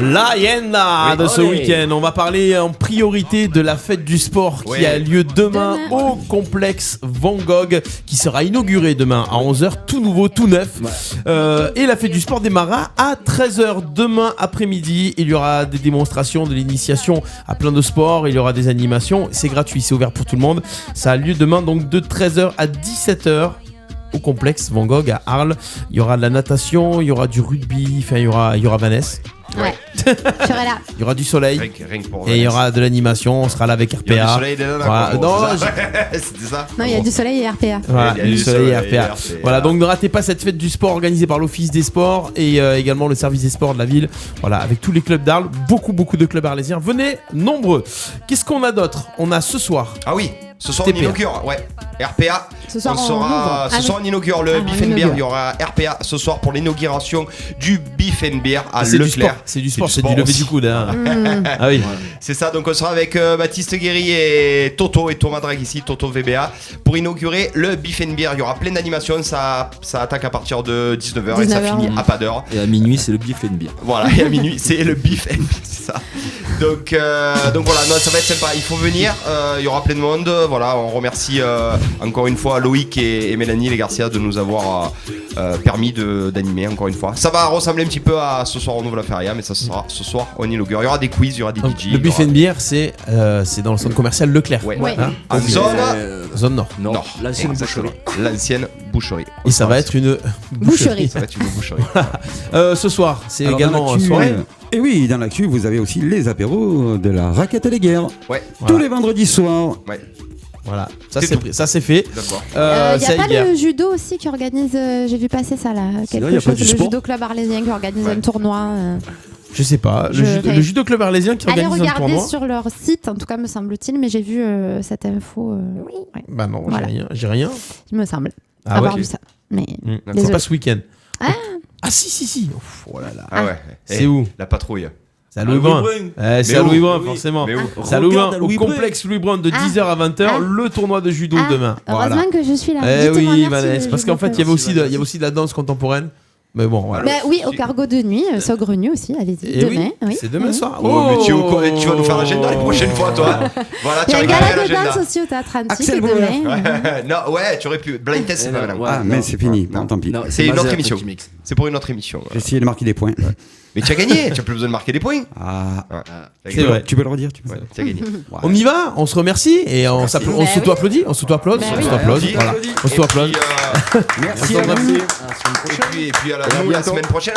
L'agenda de ce week-end. On va parler en priorité de la fête du sport qui a lieu demain au complexe Van Gogh, qui sera inauguré demain à 11h, tout nouveau, tout neuf. Et la fête du sport démarrera à 13h demain après-midi. Il y aura des démonstrations de l'initiation à plein de sports. Il y aura des animations. C'est gratuit, c'est ouvert pour tout le monde. Ça a lieu demain donc de 13h à 17h. Au complexe Van Gogh à Arles. Il y aura de la natation, il y aura du rugby, enfin il y aura Vanessa. Ouais. Je serai là. Ah, Il y aura du soleil. Rien que pour Et il y aura de l'animation, on sera là avec RPA. Il y a du soleil dedans, voilà. Non, c'était ça. Non, il y a du soleil et RPA. Voilà, Il y a du soleil et soleil et RPA. RPA. Voilà, donc ne ratez pas cette fête du sport organisée par l'Office des sports et également le service des sports de la ville. Voilà, avec tous les clubs d'Arles, beaucoup de clubs arlésiens. Venez nombreux. Qu'est-ce qu'on a d'autre? On a ce soir. Ah oui, ce soir on inaugure, ouais. RPA. Ce soir, ce soir on inaugure le Beef and Beer. Il y aura RPA ce soir pour l'inauguration du Beef and Beer à Leclerc. C'est du sport, c'est du lever du coude. Hein. Ah oui. C'est ça, donc on sera avec Baptiste Guéry et Toto et Thomas Drag ici, Toto VBA, pour inaugurer le Beef and Beer. Il y aura plein d'animations, ça attaque à partir de 19h et ça finit à pas d'heure. Et à minuit, c'est le Beef and Beer. Voilà, et à minuit, c'est le Beef and Beer, c'est ça. Donc voilà, non, ça va être sympa. Il faut venir, il y aura plein de monde. Voilà, on remercie encore une fois Loïc et Mélanie, les Garcia, de nous avoir permis d'animer encore une fois. Ça va ressembler un petit peu à ce soir on ouvre la feria, mais ça sera ce soir on inaugure. Il y aura des quiz, il y aura des DJ. Le Beef and Beer, c'est dans le centre commercial Leclerc. Ouais. Hein, en zone nord. Nord. L'ancienne boucherie. L'ancienne boucherie. Et ça va être une boucherie. Ça va être une boucherie. Ce soir, c'est Alors, également dans l'actu, soirée. Et oui, dans l'actu, vous avez aussi les apéros de la raquette des guerres. Ouais. Tous les vendredis soirs. Ouais. Voilà, ça c'est fait. D'accord. Il y a pas le judo aussi qui organise, j'ai vu passer ça là, quelque chose, le judo club arlésien qui organise un tournoi. Je sais pas, le judo club arlésien qui organise un tournoi. Allez regarder sur leur site, en tout cas me semble-t-il, mais j'ai vu cette info. Ouais. Bah non, Voilà. j'ai rien. Il me semble ouais. avoir vu ça. Mais C'est pas ce week-end. Ah si. Ouf, oh là là. Ah ouais. C'est où? La patrouille. C'est à Louis Brun. C'est à Louis Brun, forcément. C'est à Louis Brun, au complexe Louis Brun de 10h à 20h, le tournoi de judo demain. Heureusement que je suis là. Eh Dites-moi oui, merci, Vanessa, parce qu'en fait, il y a aussi de la danse contemporaine. Mais bon, voilà. Bah oui, au cargo de nuit, Saugrenu aussi, allez-y. Et demain. oui, c'est demain soir. Oh, mais tu vas nous faire l'agenda les prochaines fois, toi. Voilà, Il y tu a as un regardé gala de l'agenda. danse aussi au théâtre antique Axel demain. Non, ouais, tu aurais pu. Blind test, c'est pas maintenant. Ah, mais c'est fini. Bon, tant pis. C'est une autre émission. C'est pour une autre émission. J'ai essayé de marquer des points. Mais tu as gagné, tu as plus besoin de marquer des points. Ah, c'est vrai. Tu peux le redire, tu as gagné. On y va, on se remercie et on s'auto-applaudit. On s'auto-applaudit. Voilà. On s'auto-applaudit. Merci à vous. Et puis la semaine prochaine,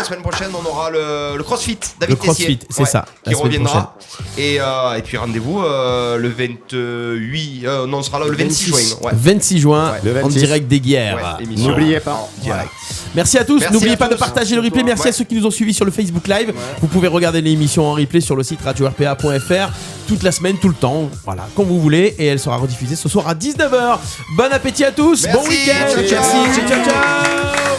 on aura le CrossFit. David Tessier. Le CrossFit, c'est ça. Qui reviendra. Et puis rendez-vous le 28. Non, on sera là le 26 juin. 26 juin, en direct des guerres. N'oubliez pas. Direct. Merci à tous. Merci N'oubliez à pas de tous. partager le replay. Merci à ceux qui nous ont suivis sur le Facebook Live. Vous pouvez regarder l'émission en replay sur le site radio-rpa.fr toute la semaine, tout le temps. Voilà, quand vous voulez. Et elle sera rediffusée ce soir à 19h. Bon appétit à tous. Merci. Bon week-end. Ciao, ciao. Merci. Ciao, ciao.